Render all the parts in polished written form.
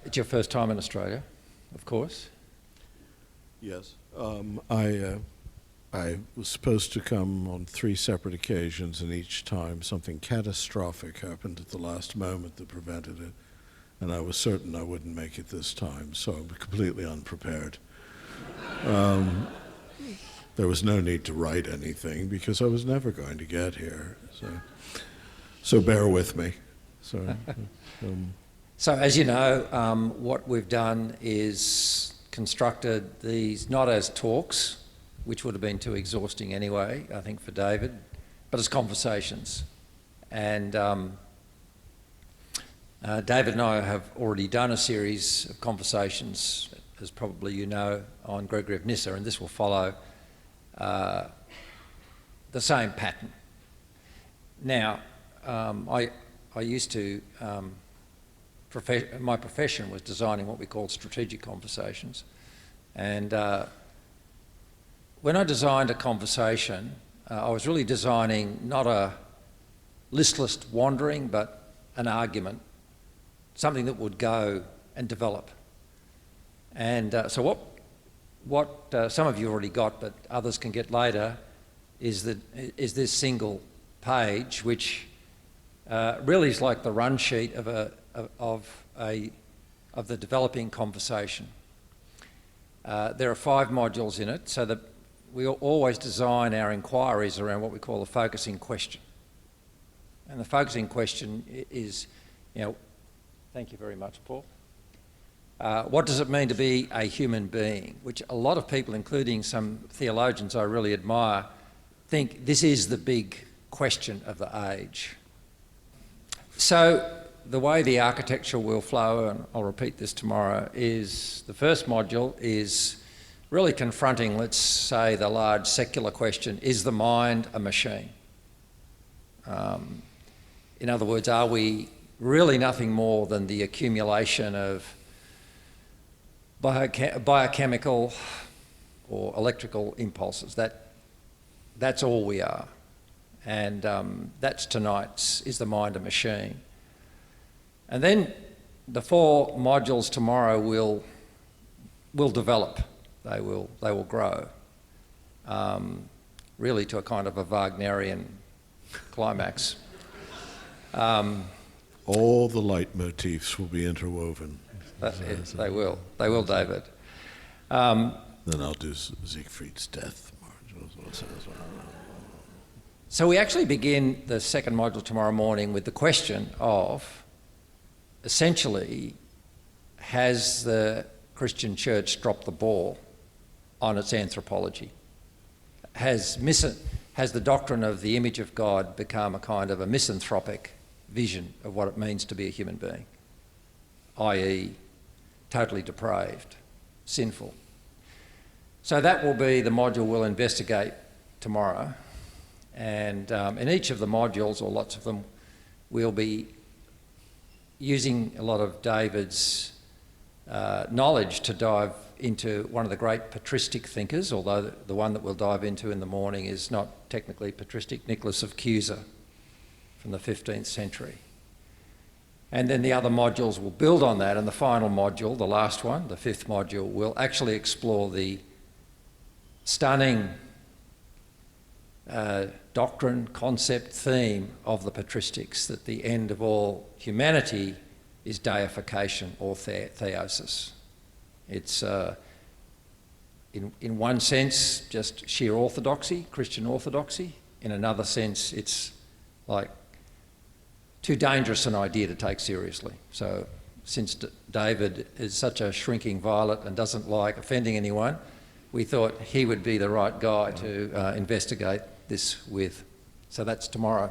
It's your first time in Australia, of course. Yes. I was supposed to come on 3 separate occasions, and each time something catastrophic happened at the last moment that prevented it. And I was certain I wouldn't make it this time, so I'm completely unprepared. There was no need to write anything because I was never going to get here. So bear with me. So as you know, what we've done is constructed these not as talks, which would have been too exhausting anyway, I think, for David, but as conversations. And David and I have already done a series of conversations, as probably you know, on Gregory of Nyssa, and this will follow the same pattern. Now, I used to, my profession was designing what we call strategic conversations. And when I designed a conversation, I was really designing not a listless wandering, but an argument, something that would go and develop. And so what some of you already got, but others can get later, is this single page, which really is like the run sheet of the developing conversation. There are 5 modules in it, so that we always design our inquiries around what we call the focusing question. And the focusing question is, thank you very much, Paul. What does it mean to be a human being? Which a lot of people, including some theologians I really admire, think this is the big question of the age. So the way the architecture will flow, and I'll repeat this tomorrow, is the first module is really confronting, let's say, the large secular question, is the mind a machine? In other words, are we really nothing more than the accumulation of biochemical or electrical impulses? That's all we are. And that's tonight's, is the mind a machine? And then the 4 modules tomorrow will develop. They will grow, really to a kind of a Wagnerian climax. All the leitmotifs will be interwoven. They will, David. Then I'll do Siegfried's death. So we actually begin the second module tomorrow morning with the question of, essentially, has the Christian church dropped the ball on its anthropology? Has the doctrine of the image of God become a kind of a misanthropic vision of what it means to be a human being, i.e. totally depraved, sinful? So that will be the module we'll investigate tomorrow. And in each of the modules, or lots of them, we'll be using a lot of David's knowledge to dive into one of the great patristic thinkers, although the one that we'll dive into in the morning is not technically patristic, Nicholas of Cusa from the 15th century. And then the other modules will build on that, and the final module, the last one, the 5th module, will actually explore the stunning doctrine, concept, theme of the patristics, that the end of all humanity is deification or theosis. It's, in one sense, just sheer orthodoxy, Christian orthodoxy. In another sense, it's like too dangerous an idea to take seriously. So since David is such a shrinking violet and doesn't like offending anyone, we thought he would be the right guy to investigate this with. So that's tomorrow.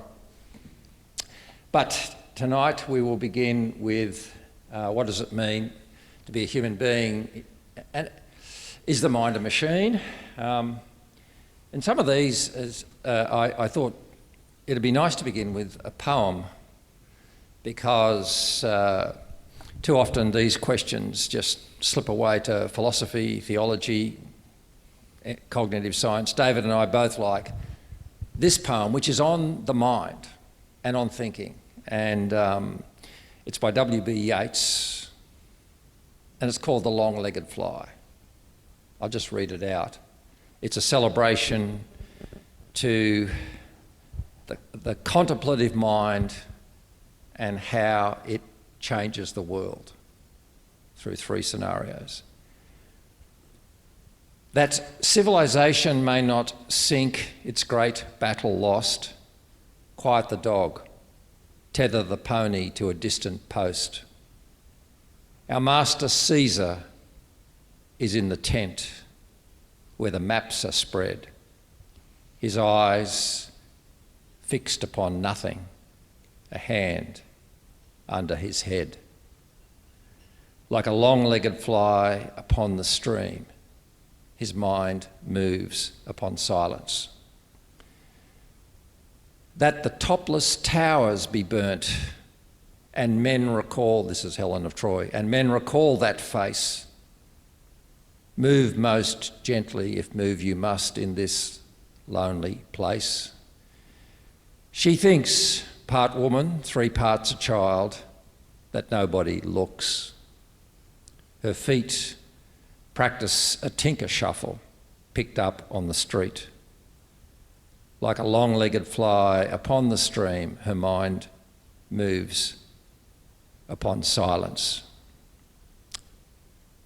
But tonight we will begin with what does it mean to be a human being, and is the mind a machine? And some of these, I thought it'd be nice to begin with a poem, because too often these questions just slip away to philosophy, theology, cognitive science. David and I both like this poem, which is on the mind and on thinking. and it's by W.B. Yeats, and it's called The Long-Legged Fly. I'll just read it out. It's a celebration to the contemplative mind and how it changes the world through three scenarios. That civilization may not sink its great battle lost, quiet the dog, tether the pony to a distant post. Our master Caesar is in the tent where the maps are spread, his eyes fixed upon nothing, a hand under his head. Like a long-legged fly upon the stream, his mind moves upon silence. That the topless towers be burnt, and men recall, this is Helen of Troy, and men recall that face. Move most gently, if move you must, in this lonely place. She thinks, part woman, 3 parts a child, that nobody looks. Her feet practice a tinker shuffle picked up on the street. Like a long-legged fly upon the stream, her mind moves upon silence.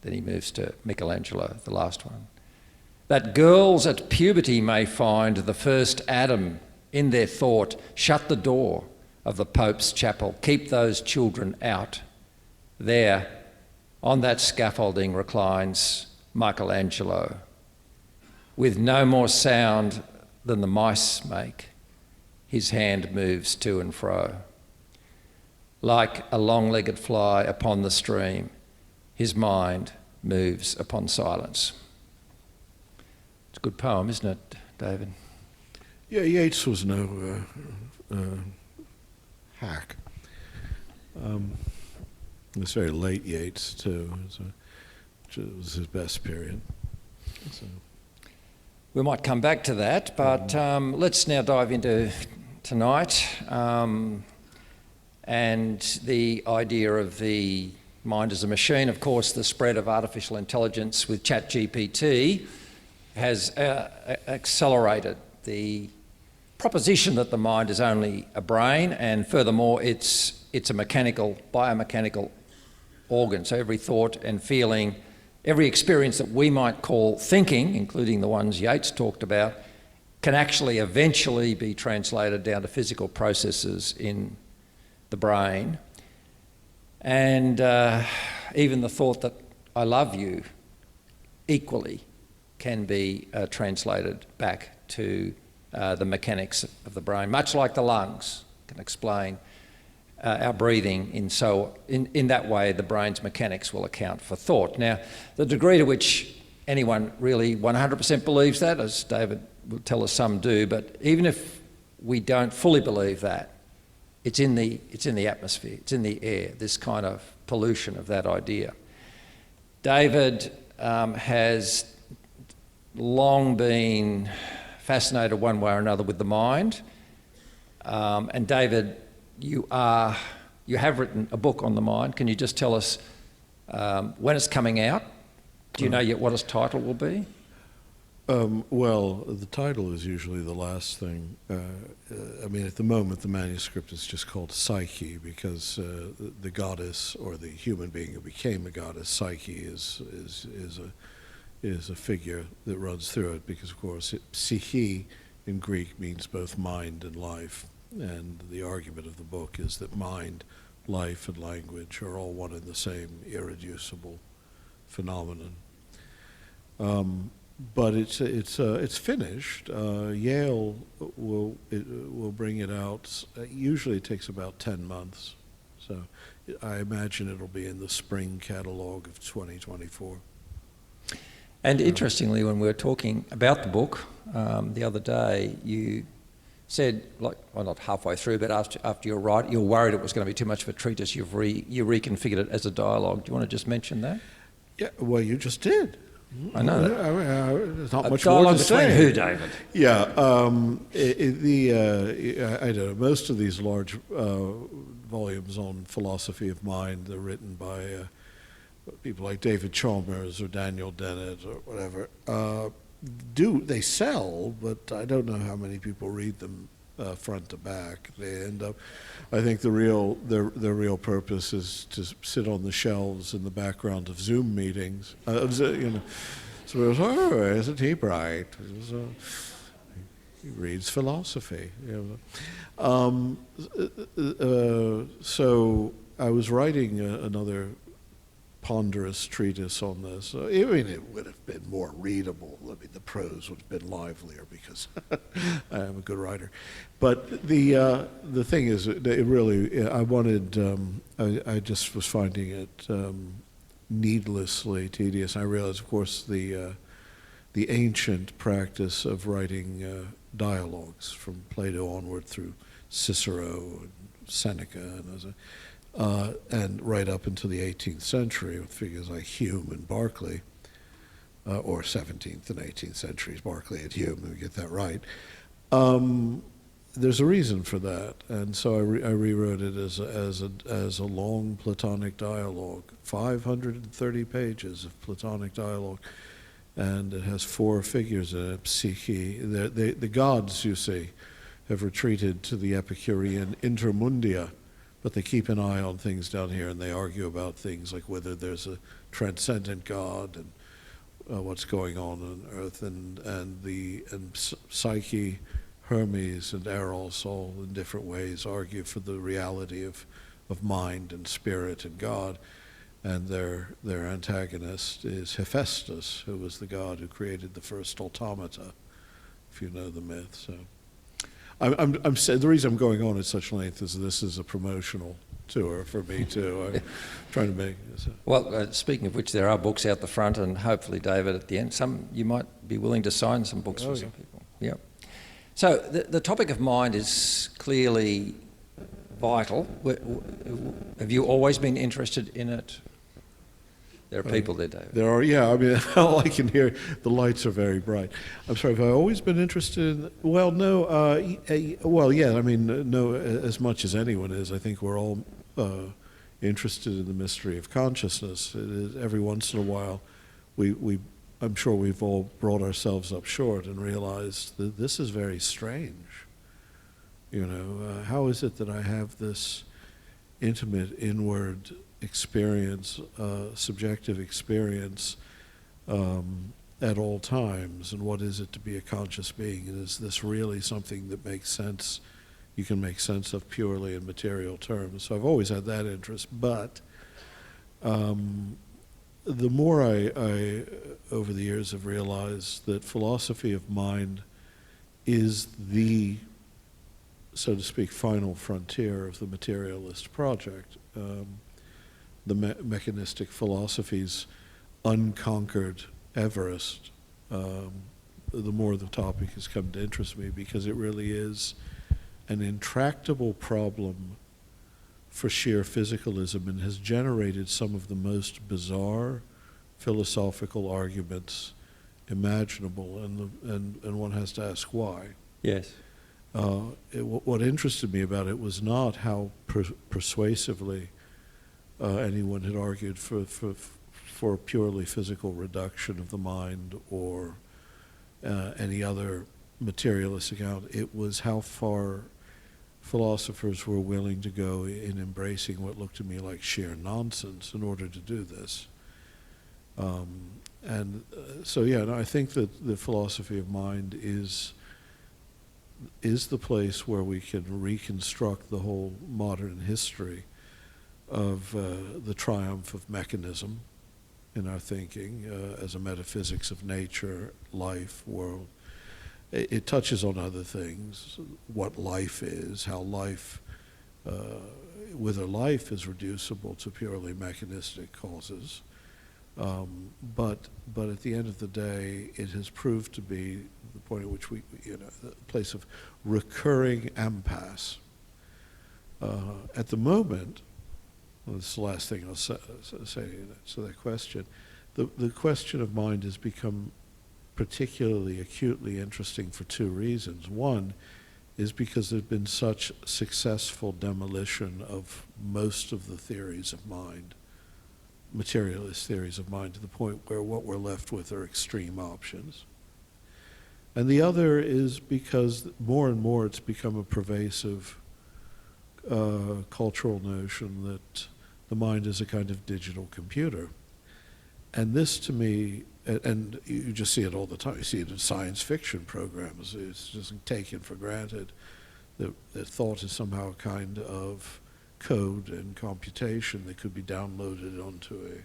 Then he moves to Michelangelo, the last one. That girls at puberty may find the first Adam in their thought, shut the door of the Pope's chapel, keep those children out. There, on that scaffolding reclines Michelangelo, with no more sound than the mice make. His hand moves to and fro. Like a long-legged fly upon the stream, his mind moves upon silence. It's a good poem, isn't it, David? Yeah, Yeats was no hack. It was very late Yeats, too. It was his best period. So. We might come back to that, but let's now dive into tonight and the idea of the mind as a machine. Of course, the spread of artificial intelligence with ChatGPT has accelerated the proposition that the mind is only a brain, and furthermore, it's a biomechanical organ. So every thought and feeling, every experience that we might call thinking, including the ones Yeats talked about, can actually eventually be translated down to physical processes in the brain. And even the thought that I love you equally can be translated back to the mechanics of the brain, much like the lungs can explain our breathing. In that way, the brain's mechanics will account for thought. Now, the degree to which anyone really 100% believes that, as David will tell us some do, but even if we don't fully believe that, it's in the atmosphere, it's in the air, this kind of pollution of that idea. David has long been fascinated one way or another with the mind, and David, you have written a book on the mind. Can you just tell us when it's coming out? Do you know yet what its title will be? Well, the title is usually the last thing. I mean, at the moment, the manuscript is just called Psyche because the goddess, or the human being who became a goddess, Psyche, is a figure that runs through it because, of course, psyche in Greek means both mind and life. And the argument of the book is that mind, life, and language are all one and the same irreducible phenomenon. But it's finished. Yale will bring it out. Usually it takes about 10 months. So I imagine it'll be in the spring catalog of 2024. And interestingly, when we were talking about the book the other day, you said, not halfway through, but after you were worried it was going to be too much of a treatise. You reconfigured it as a dialogue. Do you want to just mention that? Yeah, well, you just did. I know that. There's not A much more dialogue to between say. who, David? Yeah, I don't know. Most of these large volumes on philosophy of mind, they're written by people like David Chalmers or Daniel Dennett or whatever. They sell, but I don't know how many people read them front to back. They end up. I think the real purpose is to sit on the shelves in the background of Zoom meetings. So it was, isn't he bright? He reads philosophy. So I was writing another ponderous treatise on this. I mean, it would have been more readable. I mean, the prose would have been livelier because I am a good writer. But the thing is, it really, I wanted, I just was finding it needlessly tedious. I realized, of course, the ancient practice of writing dialogues from Plato onward through Cicero and Seneca and right up into the 18th century with figures like Hume and Berkeley, or 17th and 18th centuries, Berkeley and Hume, let me get that right. There's a reason for that, and so I rewrote it as a long Platonic dialogue, 530 pages of Platonic dialogue, and it has 4 figures in it, Psyche. The gods, you see, have retreated to the Epicurean intermundia, but they keep an eye on things down here, and they argue about things like whether there's a transcendent God and what's going on Earth, and Psyche, Hermes, and Eros, all in different ways, argue for the reality of mind and spirit and God. And their antagonist is Hephaestus, who was the god who created the first automata, if you know the myth. So, the reason I'm going on at such length is this is a promotional tour for me too. I'm trying to make. Well, speaking of which, there are books out the front, and hopefully, David, at the end, you might be willing to sign some books for some people. Yeah. So the topic of mind is clearly vital. Have you always been interested in it? There are people there, David. There are, yeah. I mean, all I can hear, the lights are very bright. I'm sorry, have I always been interested in, well, no, well, yeah, I mean, no, as much as anyone is. I think we're all interested in the mystery of consciousness. It is, every once in a while, I'm sure we've all brought ourselves up short and realized that this is very strange. You know, how is it that I have this intimate inward experience, subjective experience at all times, and what is it to be a conscious being? And is this really something that makes sense, you can make sense of purely in material terms? So I've always had that interest, but the more I over the years have realized that philosophy of mind is the, so to speak, final frontier of the materialist project. The mechanistic philosophy's unconquered Everest, the more the topic has come to interest me, because it really is an intractable problem for sheer physicalism and has generated some of the most bizarre philosophical arguments imaginable, and one has to ask why. Yes. What interested me about it was not how persuasively anyone had argued for purely physical reduction of the mind or any other materialist account. It was how far philosophers were willing to go in embracing what looked to me like sheer nonsense in order to do this. So yeah, no, I think that the philosophy of mind is the place where we can reconstruct the whole modern history of the triumph of mechanism in our thinking as a metaphysics of nature, life, world. It touches on other things, what life is, how life, whether life is reducible to purely mechanistic causes. But at the end of the day, it has proved to be the point at which we, the place of recurring impasse. At the moment, well, this is the last thing I'll say to that question. the question of mind has become particularly acutely interesting for two reasons. One is because there's been such successful demolition of most of the theories of mind, materialist theories of mind, to the point where what we're left with are extreme options. And the other is because more and more it's become a pervasive cultural notion that the mind is a kind of digital computer. And this, to me, and you just see it all the time. You see it in science fiction programs. It's just taken for granted that thought is somehow a kind of code and computation that could be downloaded onto a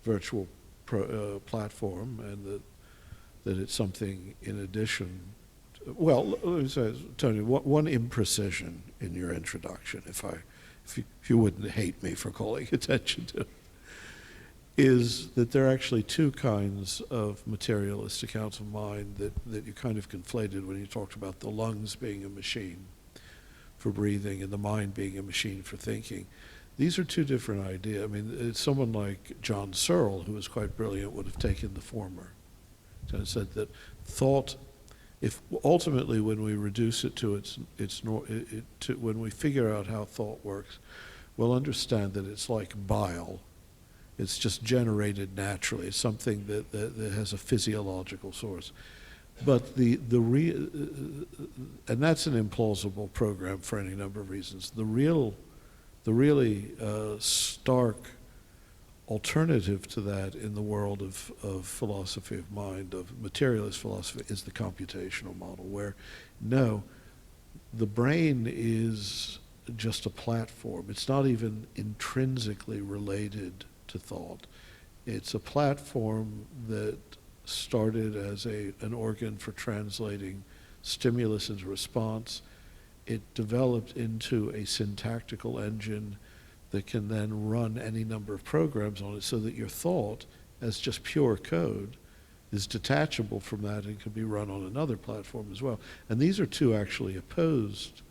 virtual platform, and that it's something in addition. Well, let me say, Tony, one imprecision in your introduction, if you wouldn't hate me for calling attention to it, is that there are actually two kinds of materialist accounts of mind that you kind of conflated when you talked about the lungs being a machine for breathing and the mind being a machine for thinking. These are two different ideas. I mean, someone like John Searle, who was quite brilliant, would have taken the former. And said that thought, if ultimately when we reduce it to when we figure out how thought works, we'll understand that it's like bile. It's just generated naturally. It's something that has a physiological source. But and that's an implausible program for any number of reasons. The really stark alternative to that in the world of philosophy of mind, of materialist philosophy, is the computational model, where no, the brain is just a platform. It's not even intrinsically related to thought. It's a platform that started as an organ for translating stimulus into response. It developed into a syntactical engine that can then run any number of programs on it, so that your thought, as just pure code, is detachable from that and can be run on another platform as well. And these are two actually opposed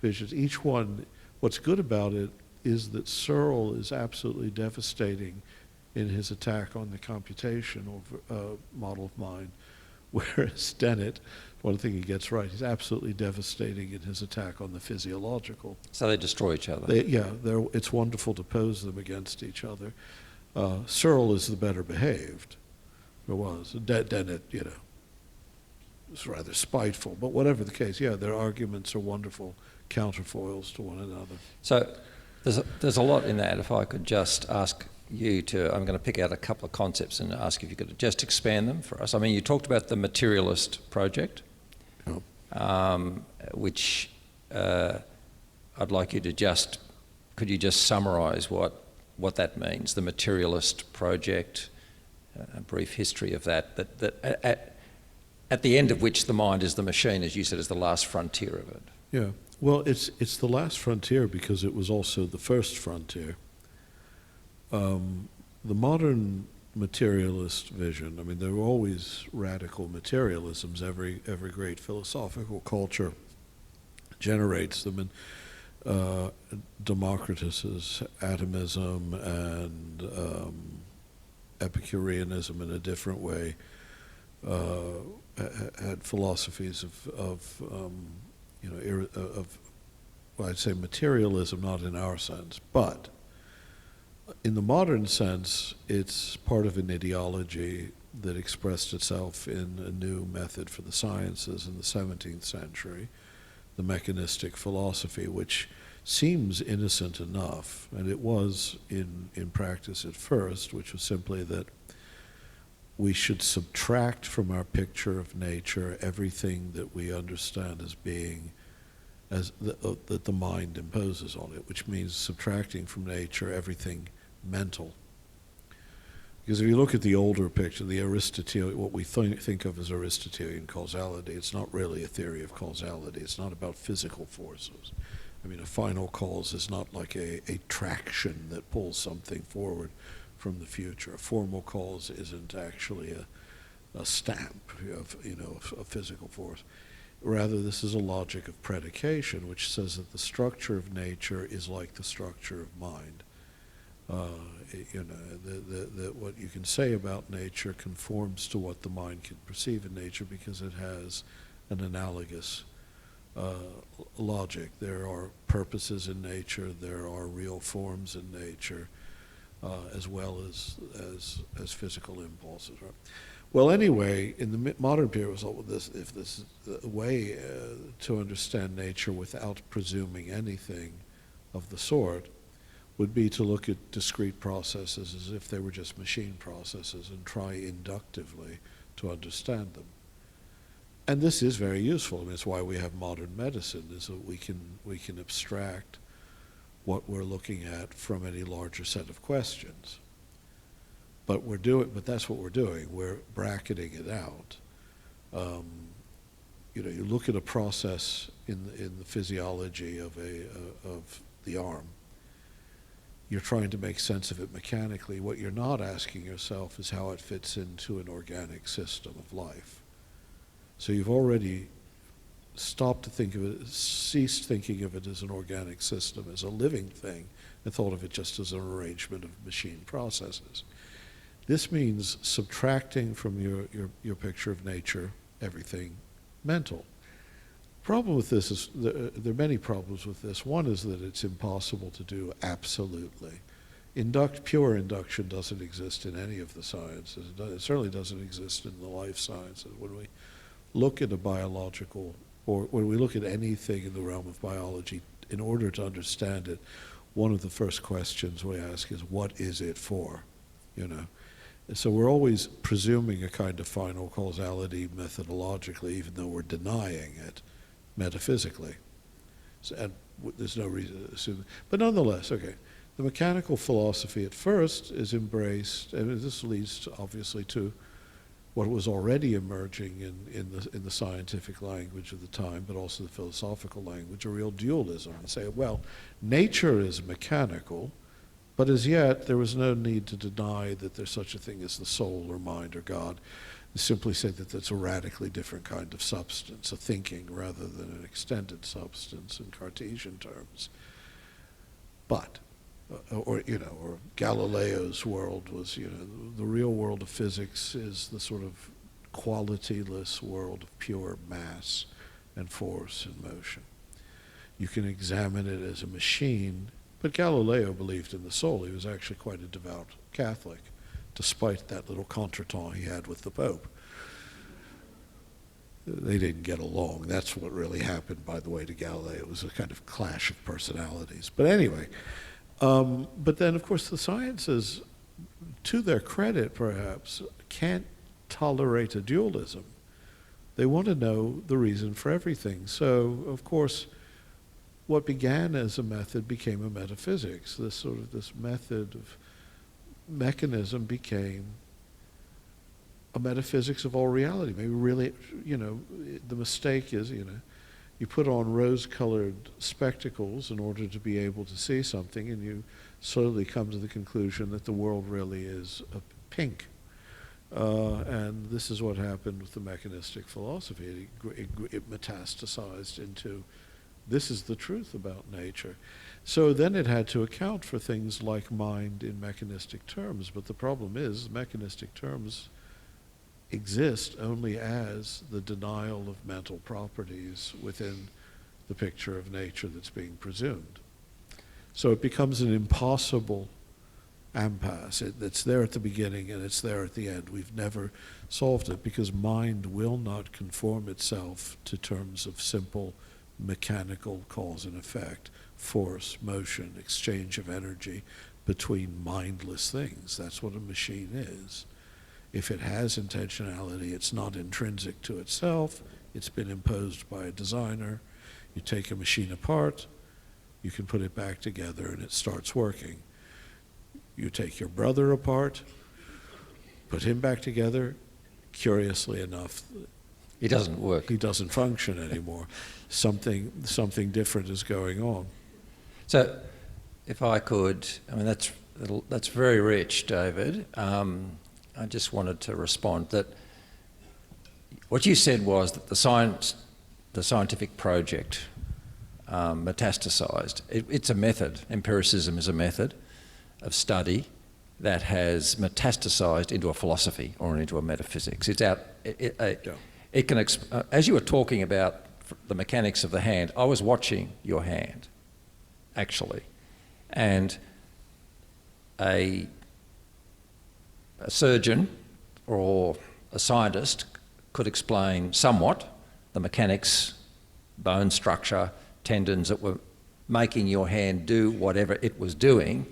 visions. Each one, what's good about it is that Searle is absolutely devastating in his attack on the computational model of mind, whereas Dennett, one thing he gets right, he's absolutely devastating in his attack on the physiological. So they destroy each other. It's wonderful to pose them against each other. Searle is the better behaved. It was. Dennett, was rather spiteful. But whatever the case, their arguments are wonderful counterfoils to one another. So there's a lot in that. If I could just ask you I'm going to pick out a couple of concepts and ask if you could just expand them for us. I mean, you talked about the materialist project, which I'd like you to could you just summarise what that means, the materialist project, a brief history of that at the end of which the mind is the machine, as you said, is the last frontier of it. Yeah, well, it's the last frontier because it was also the first frontier. The modern materialist vision, I mean, there were always radical materialisms. Every great philosophical culture generates them, and Democritus's atomism and Epicureanism in a different way had philosophies well, I'd say materialism, not in our sense, but in the modern sense, it's part of an ideology that expressed itself in a new method for the sciences in the 17th century, the mechanistic philosophy, which seems innocent enough, and it was in practice at first, which was simply that we should subtract from our picture of nature everything that we understand as being that the mind imposes on it, which means subtracting from nature everything mental. Because if you look at the older picture, the Aristotelian, what we think of as Aristotelian causality, it's not really a theory of causality. It's not about physical forces. I mean, a final cause is not like a traction that pulls something forward from the future. A formal cause isn't actually a stamp of a physical force. Rather, this is a logic of predication, which says that the structure of nature is like the structure of mind. That what you can say about nature conforms to what the mind can perceive in nature because it has an analogous logic. There are purposes in nature, there are real forms in nature, as well as physical impulses. Right? Well, anyway, in the modern period, if this is a way to understand nature without presuming anything of the sort, would be to look at discrete processes as if they were just machine processes and try inductively to understand them. And this is very useful. I mean, it's why we have modern medicine, is that we can abstract what we're looking at from any larger set of questions. But that's what we're doing. We're bracketing it out. You look at a process in the physiology of the arm. You're trying to make sense of it mechanically. What you're not asking yourself is how it fits into an organic system of life. So you've already ceased thinking of it as an organic system, as a living thing, and thought of it just as an arrangement of machine processes. This means subtracting from your picture of nature everything mental. Problem with this is, there are many problems with this. One is that it's impossible to do absolutely. Pure induction doesn't exist in any of the sciences. It certainly doesn't exist in the life sciences. When we look at a biological, or when we look at anything in the realm of biology, in order to understand it, one of the first questions we ask is, what is it for? So we're always presuming a kind of final causality methodologically, even though we're denying it metaphysically. And there's no reason to assume. But nonetheless, okay, the mechanical philosophy at first is embraced, and this leads obviously to what was already emerging in the scientific language of the time, but also the philosophical language, a real dualism. And say, well, nature is mechanical, but as yet there was no need to deny that there's such a thing as the soul or mind or God. Simply say that that's a radically different kind of substance, a thinking rather than an extended substance in Cartesian terms. But, or Galileo's world was, the real world of physics is the sort of qualityless world of pure mass and force and motion. You can examine it as a machine, but Galileo believed in the soul. He was actually quite a devout Catholic, despite that little contretemps he had with the Pope. They didn't get along. That's what really happened, by the way, to Galileo. It was a kind of clash of personalities. But anyway, but then, of course, the sciences, to their credit perhaps, can't tolerate a dualism. They want to know the reason for everything. So, of course, what began as a method became a metaphysics. This method of mechanism became a metaphysics of all reality. Maybe really, the mistake is, you put on rose-colored spectacles in order to be able to see something, and you slowly come to the conclusion that the world really is pink. And this is what happened with the mechanistic philosophy. It metastasized into, this is the truth about nature. So then it had to account for things like mind in mechanistic terms, but the problem is mechanistic terms exist only as the denial of mental properties within the picture of nature that's being presumed. So it becomes an impossible impasse. It's there at the beginning and it's there at the end. We've never solved it because mind will not conform itself to terms of simple mechanical cause and effect, force, motion, exchange of energy between mindless things. That's what a machine is. If it has intentionality, it's not intrinsic to itself. It's been imposed by a designer. You take a machine apart, you can put it back together and it starts working. You take your brother apart, put him back together, curiously enough, It doesn't work. he doesn't function anymore. Something different is going on. So, if I could, that's very rich, David. I just wanted to respond that what you said was that the scientific project metastasized. It's a method. Empiricism is a method. of study that has metastasized into a philosophy or into a metaphysics. It's out. It can. As you were talking about the mechanics of the hand, I was watching your hand, actually, and a surgeon or a scientist could explain somewhat the mechanics, bone structure, tendons that were making your hand do whatever it was doing.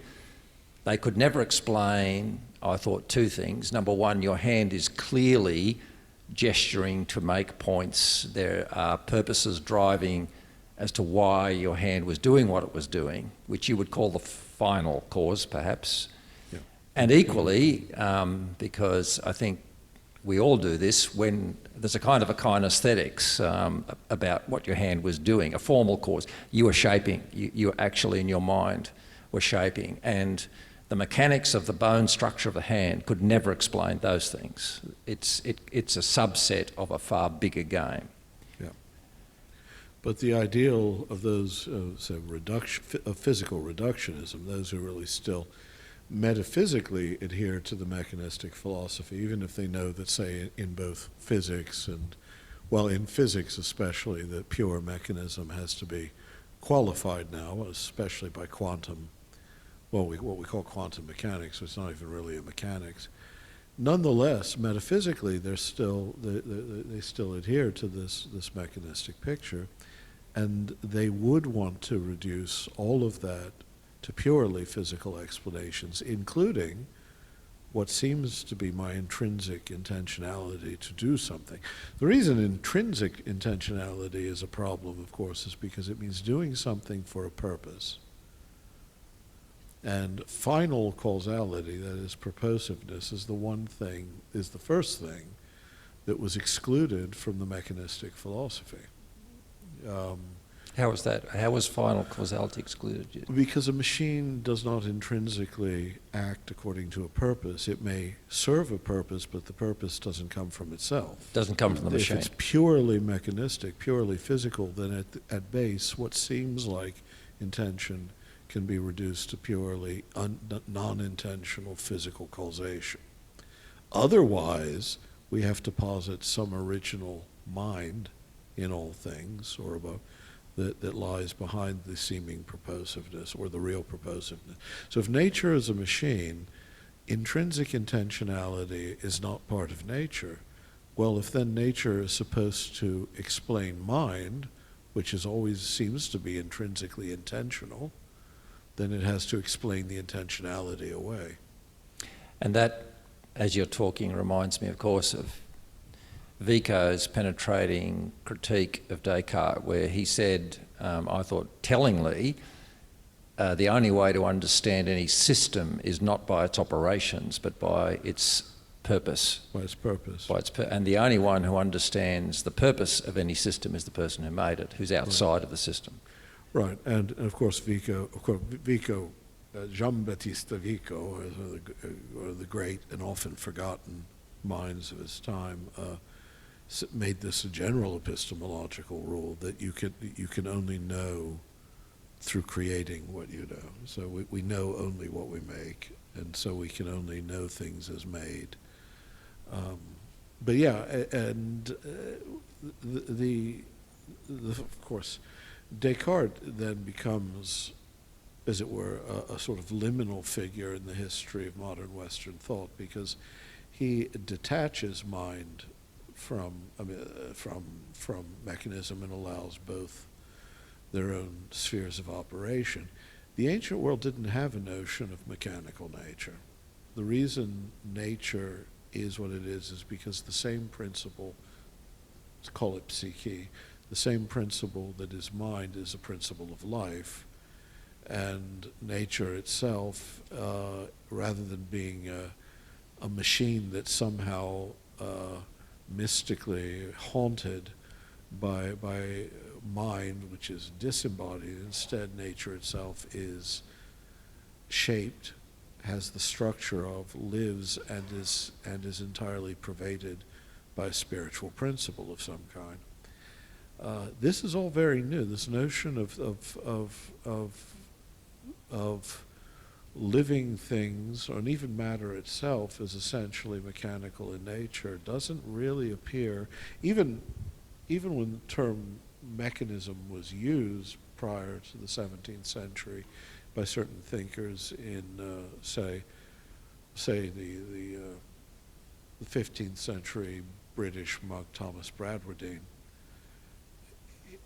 They could never explain, I thought, two things. Number one, your hand is clearly gesturing to make points. There are purposes driving as to why your hand was doing what it was doing, which you would call the final cause, perhaps. Yeah. And equally, because I think we all do this, when there's a kind of a kinesthetics about what your hand was doing, a formal cause. You were shaping, you actually in your mind were shaping. And the mechanics of the bone structure of the hand could never explain those things. It's a subset of a far bigger game. Yeah. But the ideal of those, of physical reductionism, those who really still metaphysically adhere to the mechanistic philosophy, even if they know that, say, in both physics and, well, in physics especially, that pure mechanism has to be qualified now, especially by quantum, what we call quantum mechanics, so it's not even really a mechanics. Nonetheless, metaphysically, they still adhere to this mechanistic picture, and they would want to reduce all of that to purely physical explanations, including what seems to be my intrinsic intentionality to do something. The reason intrinsic intentionality is a problem, of course, is because it means doing something for a purpose. And final causality, that is purposiveness, is the first thing that was excluded from the mechanistic philosophy. How was that? How was final causality excluded? Because a machine does not intrinsically act according to a purpose. It may serve a purpose, but the purpose doesn't come from itself. Doesn't come from the machine. If it's purely mechanistic, purely physical, then at base, what seems like intention can be reduced to purely non-intentional physical causation. Otherwise, we have to posit some original mind in all things, or above, that lies behind the seeming purposiveness or the real purposiveness. So if nature is a machine, intrinsic intentionality is not part of nature. Well, if then nature is supposed to explain mind, which is always seems to be intrinsically intentional, then it has to explain the intentionality away. And that, as you're talking, reminds me, of course, of Vico's penetrating critique of Descartes, where he said, I thought tellingly, the only way to understand any system is not by its operations, but by its purpose. By its purpose. And the only one who understands the purpose of any system is the person who made it, who's outside of the system. Right, and of course Vico, Jean-Baptiste Vico, one of the great and often forgotten minds of his time, made this a general epistemological rule that you can only know through creating what you know. So we know only what we make, and so we can only know things as made. But yeah, and of course, Descartes then becomes, as it were, a sort of liminal figure in the history of modern Western thought, because he detaches mind from mechanism and allows both their own spheres of operation. The ancient world didn't have a notion of mechanical nature. The reason nature is what it is because the same principle, let's call it psyche, the same principle that is mind is a principle of life, and nature itself, rather than being a machine that somehow mystically haunted by mind, which is disembodied. Instead, nature itself is shaped, has the structure of, lives, and is entirely pervaded by a spiritual principle of some kind. This is all very new. This notion of living things, or even matter itself, is essentially mechanical in nature doesn't really appear, even when the term mechanism was used prior to the 17th century by certain thinkers in, say the 15th century British monk Thomas Bradwardine.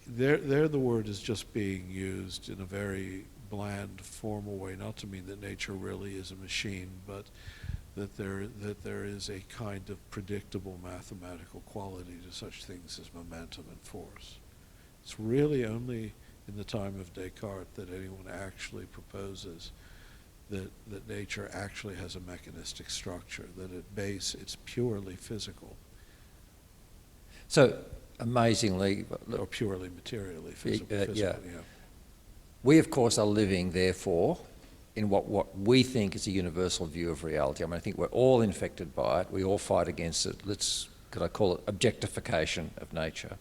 There the word is just being used in a very bland, formal way, not to mean that nature really is a machine, but that there is a kind of predictable mathematical quality to such things as momentum and force. It's really only in the time of Descartes that anyone actually proposes that nature actually has a mechanistic structure, that at base it's purely physical. So, amazingly... Or purely materially physical, yeah. We, of course, are living, therefore, in what we think is a universal view of reality. I mean, I think we're all infected by it. We all fight against it. Could I call it objectification of nature?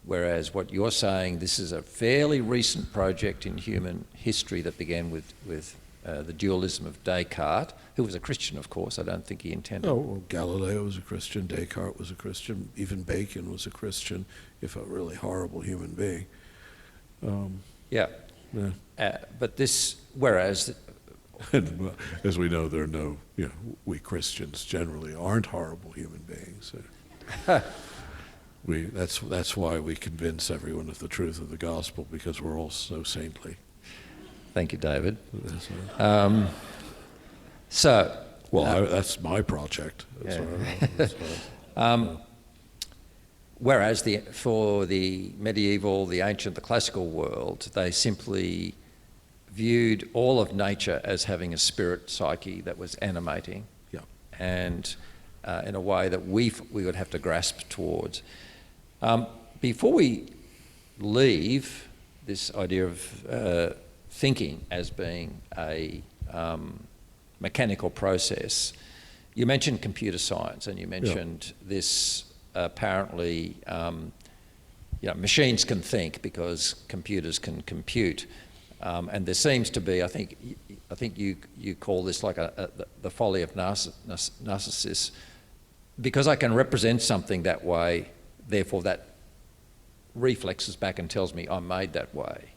Whereas what you're saying, this is a fairly recent project in human history that began with the dualism of Descartes, who was a Christian, of course. I don't think he intended... Oh, well, Galileo was a Christian, Descartes was a Christian, even Bacon was a Christian, if a really horrible human being. Yeah. But this, whereas... And, as we know, there are no, we Christians generally aren't horrible human beings. That's why we convince everyone of the truth of the gospel, because we're all so saintly. Thank you, David. That's my project. Whereas for the medieval, the ancient, the classical world, they simply viewed all of nature as having a spirit psyche that was animating, and in a way that we would have to grasp towards. Before we leave this idea of thinking as being a mechanical process, you mentioned computer science, and you mentioned this apparently, machines can think because computers can compute, and there seems to be, I think you call this like the folly of Narcissus, because I can represent something that way, therefore that reflexes back and tells me I'm made that way.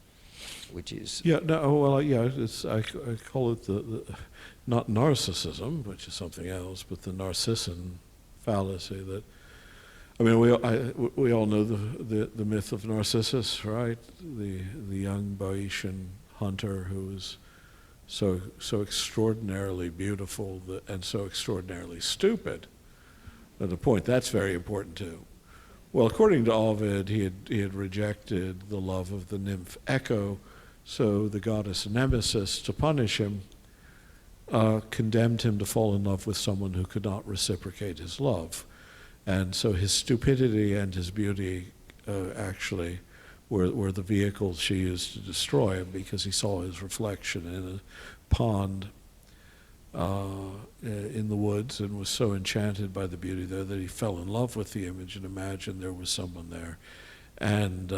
Which is... I call it the not narcissism, which is something else, but the Narcissian Fallacy. That, I mean, we all know the myth of Narcissus, right? The young Boeotian hunter who was so extraordinarily beautiful and so extraordinarily stupid. At a point, that's very important too. Well, according to Ovid, he had rejected the love of the nymph Echo. So the goddess Nemesis, to punish him, condemned him to fall in love with someone who could not reciprocate his love. And so his stupidity and his beauty actually were the vehicles she used to destroy him, because he saw his reflection in a pond in the woods and was so enchanted by the beauty there that he fell in love with the image and imagined there was someone there. And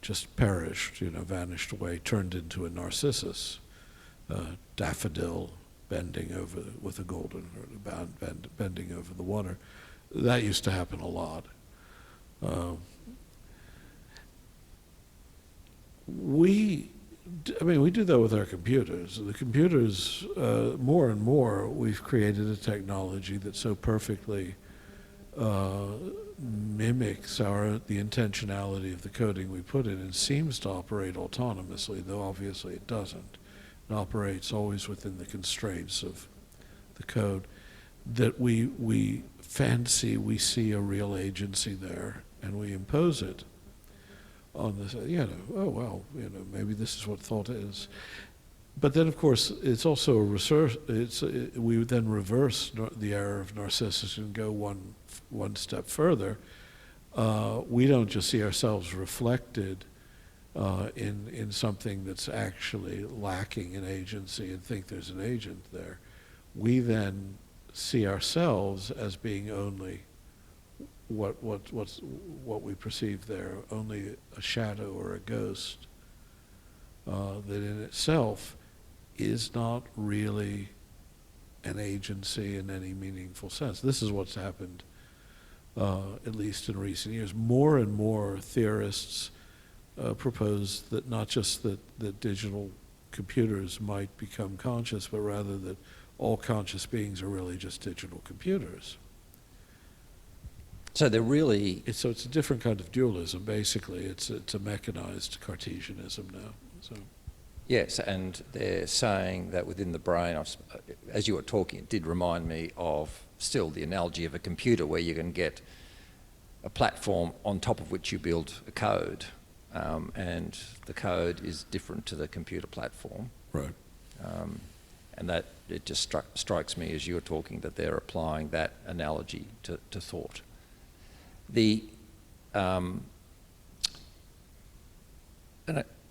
just perished, vanished away, turned into a Narcissus, daffodil bending over with a golden, bending over the water. That used to happen a lot. We do that with our computers. The computers, more and more, we've created a technology that so perfectly mimics the intentionality of the coding we put in and seems to operate autonomously, though obviously it doesn't. It operates always within the constraints of the code, that we fancy we see a real agency there, and we impose it on this, maybe this is what thought is. But then, of course, it's also a research. We then reverse the error of Narcissus and go one step further. We don't just see ourselves reflected in something that's actually lacking in agency and think there's an agent there. We then see ourselves as being only what we perceive there, only a shadow or a ghost that in itself is not really an agency in any meaningful sense. This is what's happened, at least in recent years. More and more theorists propose that not just that digital computers might become conscious, but rather that all conscious beings are really just digital computers. So they're really... So it's a different kind of dualism, basically. It's a mechanized Cartesianism now. So. Yes, and they're saying that within the brain, as you were talking, it did remind me of still the analogy of a computer where you can get a platform on top of which you build a code, and the code is different to the computer platform. Right. And that it just strikes me as you were talking that they're applying that analogy to thought.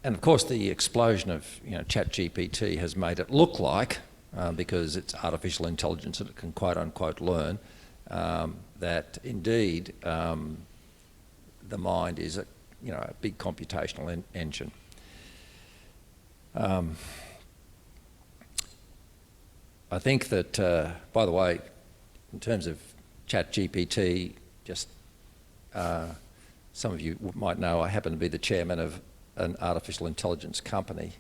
And of course the explosion of ChatGPT has made it look like, because it's artificial intelligence and it can quote unquote learn, that indeed the mind is a big computational engine. I think that, by the way, in terms of ChatGPT, just some of you might know I happen to be the chairman of an artificial intelligence company.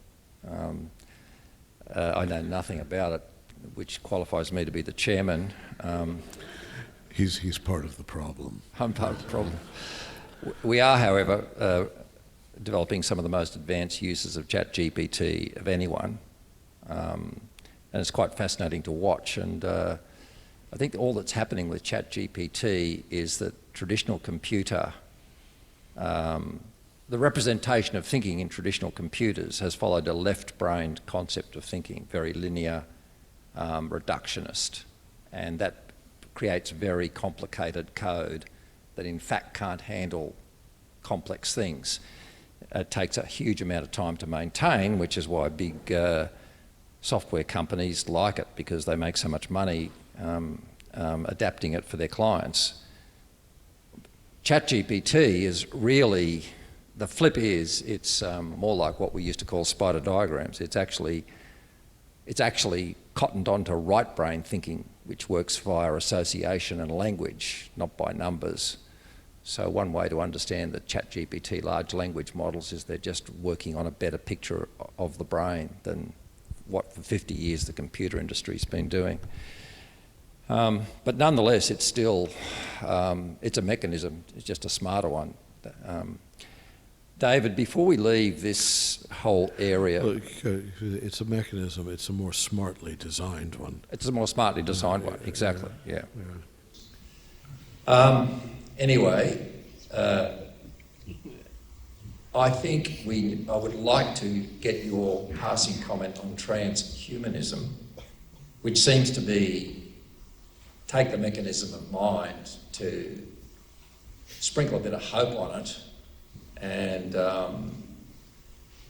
I know nothing about it, which qualifies me to be the chairman. He's part of the problem. I'm part of the problem. We are, however, developing some of the most advanced uses of ChatGPT of anyone, and it's quite fascinating to watch. And I think all that's happening with ChatGPT is that traditional computer, the representation of thinking in traditional computers has followed a left-brained concept of thinking, very linear, reductionist, and that creates very complicated code that in fact can't handle complex things. It takes a huge amount of time to maintain, which is why big software companies like it, because they make so much money adapting it for their clients. ChatGPT is really, the flip is, it's more like what we used to call spider diagrams. It's actually cottoned onto right brain thinking, which works via association and language, not by numbers. So one way to understand the ChatGPT large language models is they're just working on a better picture of the brain than what for 50 years the computer industry's been doing. But nonetheless, it's still, it's a mechanism, it's just a smarter one. David, before we leave this whole area... Look, it's a mechanism, it's a more smartly designed one. It's a more smartly designed one, exactly, yeah. Anyway, I think I would like to get your passing comment on transhumanism, which seems to be take the mechanism of mind to sprinkle a bit of hope on it and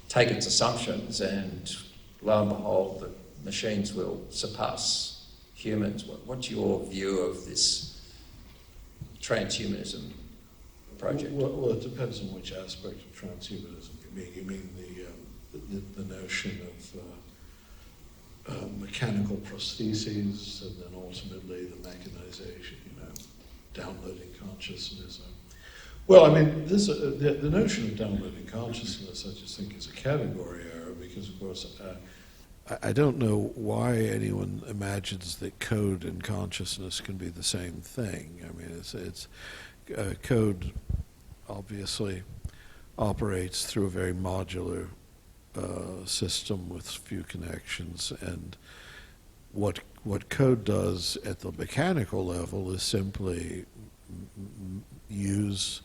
take its assumptions, and lo and behold, the machines will surpass humans. What's your view of this transhumanism project? Well, it depends on which aspect of transhumanism you mean. You mean the notion of mechanical prostheses, and then ultimately the mechanization, downloading consciousness. Well, I mean, the notion of downloading consciousness, I just think, is a category error, because, of course, I don't know why anyone imagines that code and consciousness can be the same thing. I mean, it's code obviously operates through a very modular system with few connections, and what code does at the mechanical level is simply use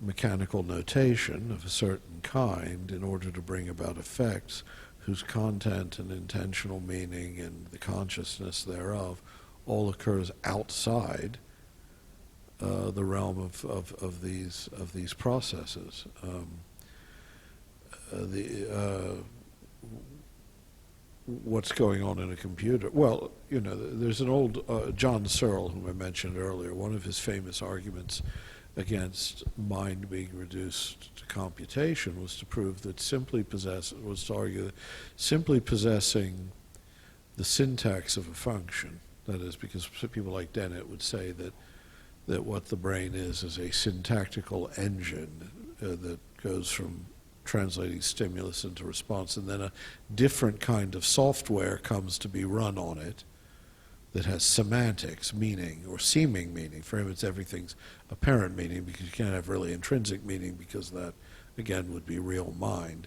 mechanical notation of a certain kind in order to bring about effects whose content and intentional meaning and the consciousness thereof all occurs outside the realm of these processes. What's going on in a computer? Well, there's an old John Searle, whom I mentioned earlier. One of his famous arguments against mind being reduced to computation was to prove that was to argue that simply possessing the syntax of a function, that is, because people like Dennett would say that what the brain is a syntactical engine that goes from translating stimulus into response, and then a different kind of software comes to be run on it that has semantics, meaning, or seeming meaning. For him, it's everything's apparent meaning, because you can't have really intrinsic meaning, because that, again, would be real mind.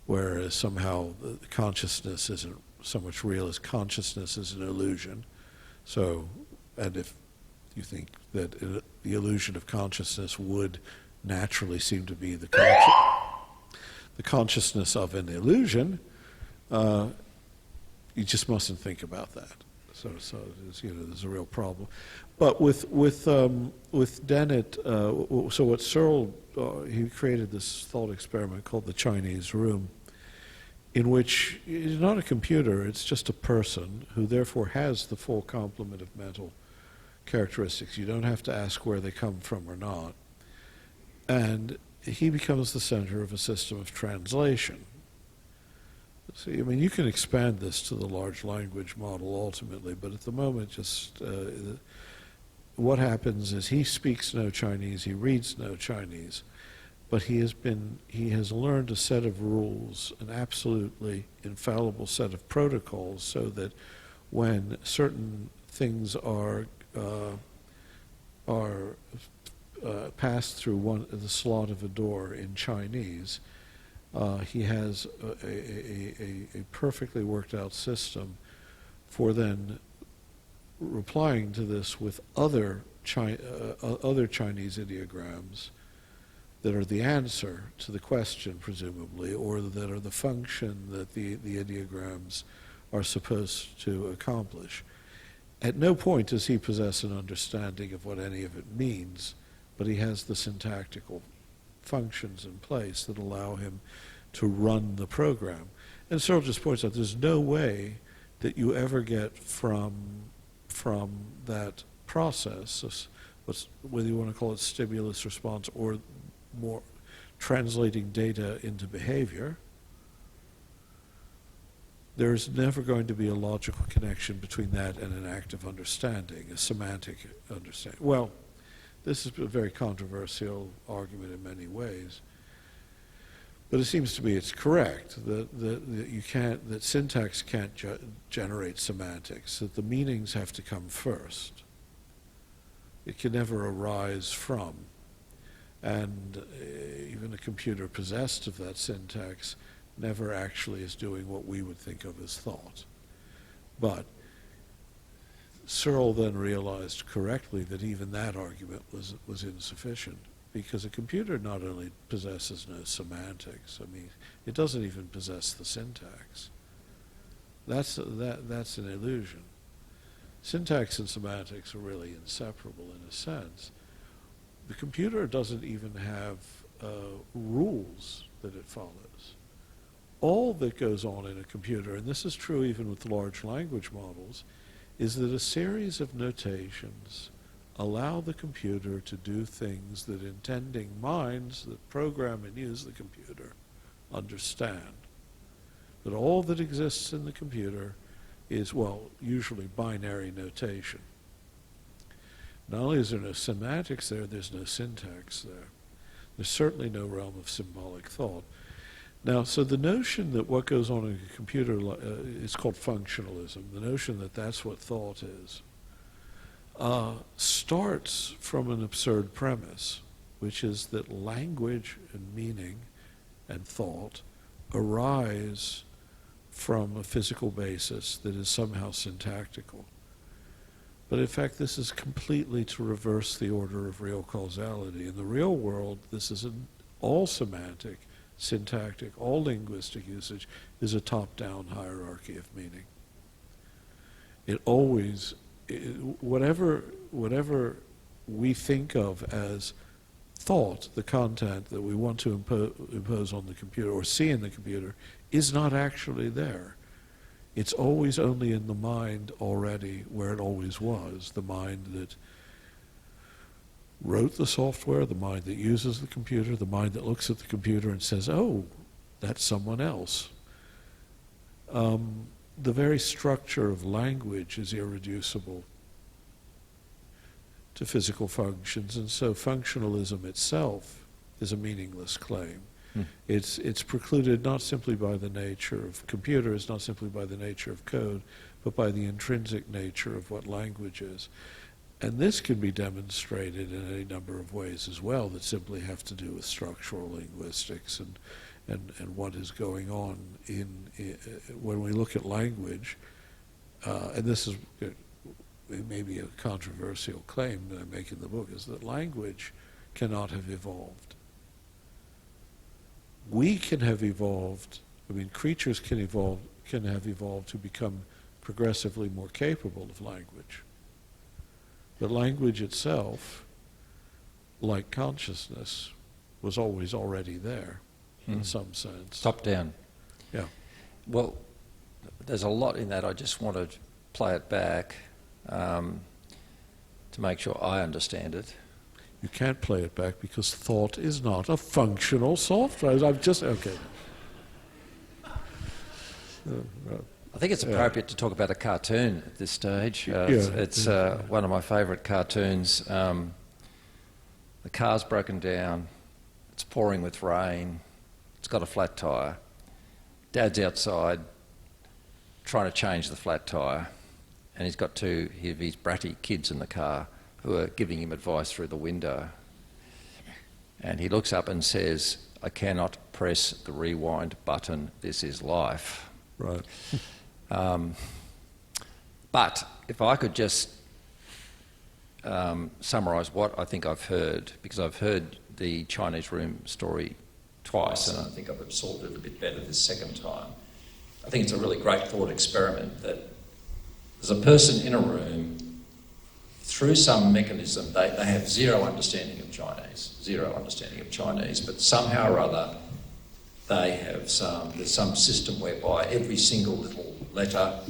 Whereas somehow the consciousness isn't so much real as consciousness is an illusion. So, and if you think that the illusion of consciousness would naturally seem to be the consciousness of an illusion, you just mustn't think about that. So there's a real problem. But with Dennett, so what Searle, he created this thought experiment called the Chinese room, in which it's not a computer, it's just a person who therefore has the full complement of mental characteristics. You don't have to ask where they come from or not. And he becomes the center of a system of translation. See, I mean, you can expand this to the large language model ultimately, but at the moment, just what happens is he speaks no Chinese, he reads no Chinese, but he has learned a set of rules, an absolutely infallible set of protocols, so that when certain things are passed through the slot of a door in Chinese, he has a perfectly worked out system for then replying to this with other Chinese ideograms that are the answer to the question, presumably, or that are the function that the ideograms are supposed to accomplish. At no point does he possess an understanding of what any of it means, but he has the syntactical functions in place that allow him to run the program. And Searle just points out there's no way that you ever get from that process, whether you want to call it stimulus response or more translating data into behavior, there's never going to be a logical connection between that and an active understanding, a semantic understanding. Well, this is a very controversial argument in many ways, but it seems to me it's correct that syntax can't generate semantics, that the meanings have to come first. It can never arise from. And even a computer possessed of that syntax never actually is doing what we would think of as thought. But Searle then realized correctly that even that argument was insufficient, because a computer not only possesses no semantics, I mean, it doesn't even possess the syntax. That's an illusion. Syntax and semantics are really inseparable in a sense. The computer doesn't even have rules that it follows. All that goes on in a computer, and this is true even with large language models, is that a series of notations allow the computer to do things that intending minds that program and use the computer understand. That all that exists in the computer is, well, usually binary notation. Not only is there no semantics there, there's no syntax there. There's certainly no realm of symbolic thought. Now, so the notion that what goes on in a computer is called functionalism, the notion that that's what thought is, starts from an absurd premise, which is that language and meaning and thought arise from a physical basis that is somehow syntactical. But in fact, this is completely to reverse the order of real causality. In the real world, this is all semantic, syntactic, all linguistic usage is a top-down hierarchy of meaning. Whatever we think of as thought, the content that we want to impose on the computer or see in the computer, is not actually there. It's always only in the mind already where it always was, the mind that wrote the software, the mind that uses the computer, the mind that looks at the computer and says, oh, that's someone else. The very structure of language is irreducible to physical functions, and so functionalism itself is a meaningless claim. It's precluded not simply by the nature of computers, not simply by the nature of code, but by the intrinsic nature of what language is. And this can be demonstrated in any number of ways as well that simply have to do with structural linguistics and what is going on when we look at language. And this is maybe a controversial claim that I make in the book, is that language cannot have evolved. We can have evolved, creatures can have evolved to become progressively more capable of language. But language itself, like consciousness, was always already there, in some sense. Top down. Yeah. Well, there's a lot in that. I just want to play it back to make sure I understand it. You can't play it back because thought is not a functional software. I've just, okay. I think it's appropriate to talk about a cartoon at this stage. It's one of my favourite cartoons. The car's broken down, it's pouring with rain, it's got a flat tyre. Dad's outside trying to change the flat tyre, and he's got two of his bratty kids in the car who are giving him advice through the window. And he looks up and says, "I cannot press the rewind button, this is life." Right. But if I could just summarise what I think I've heard, because I've heard the Chinese room story twice and I think I've absorbed it a bit better this second time. I think it's a really great thought experiment that there's a person in a room, through some mechanism, they have zero understanding of Chinese, but somehow or other there's some system whereby every single little letter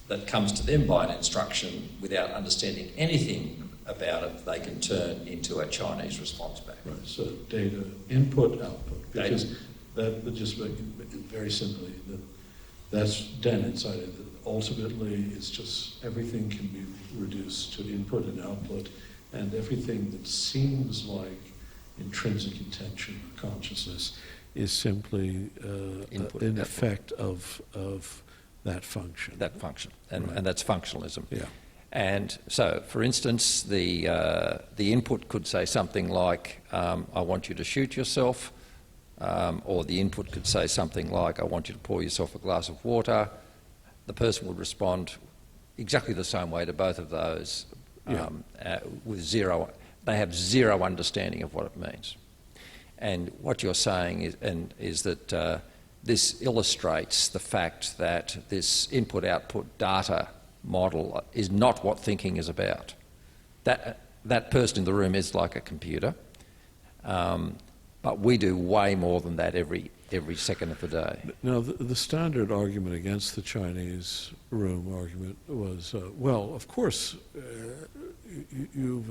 that comes to them by an instruction without understanding anything about it, they can turn into a Chinese response back. Right, so data input, output. Because that just very simply, that's Den inside it. Ultimately, it's just everything can be reduced to input and output, and everything that seems like intrinsic intention or consciousness is simply an effect of that function. That function, and that's functionalism. Yeah. And so, for instance, the input could say something like, "I want you to shoot yourself," or the input could say something like, "I want you to pour yourself a glass of water." The person would respond exactly the same way to both of those, with zero. They have zero understanding of what it means. And what you're saying is that this illustrates the fact that this input-output data model is not what thinking is about. That person in the room is like a computer, but we do way more than that every second of the day. Now, the standard argument against the Chinese room argument was, well, of course, you've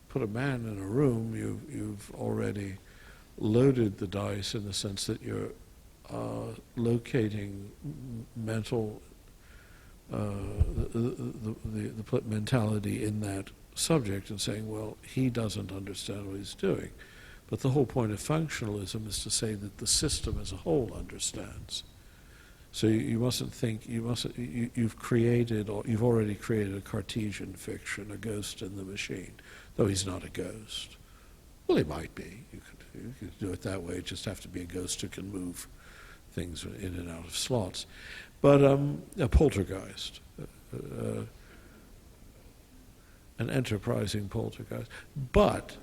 put a man in a room, you've already loaded the dice in the sense that you're locating mental, the mentality in that subject and saying, well, he doesn't understand what he's doing. But the whole point of functionalism is to say that the system as a whole understands. So you mustn't think, you've created, or you've already created a Cartesian fiction, a ghost in the machine, though he's not a ghost. Well, he might be. You could do it that way. It just have to be a ghost who can move things in and out of slots. But a poltergeist, an enterprising poltergeist. But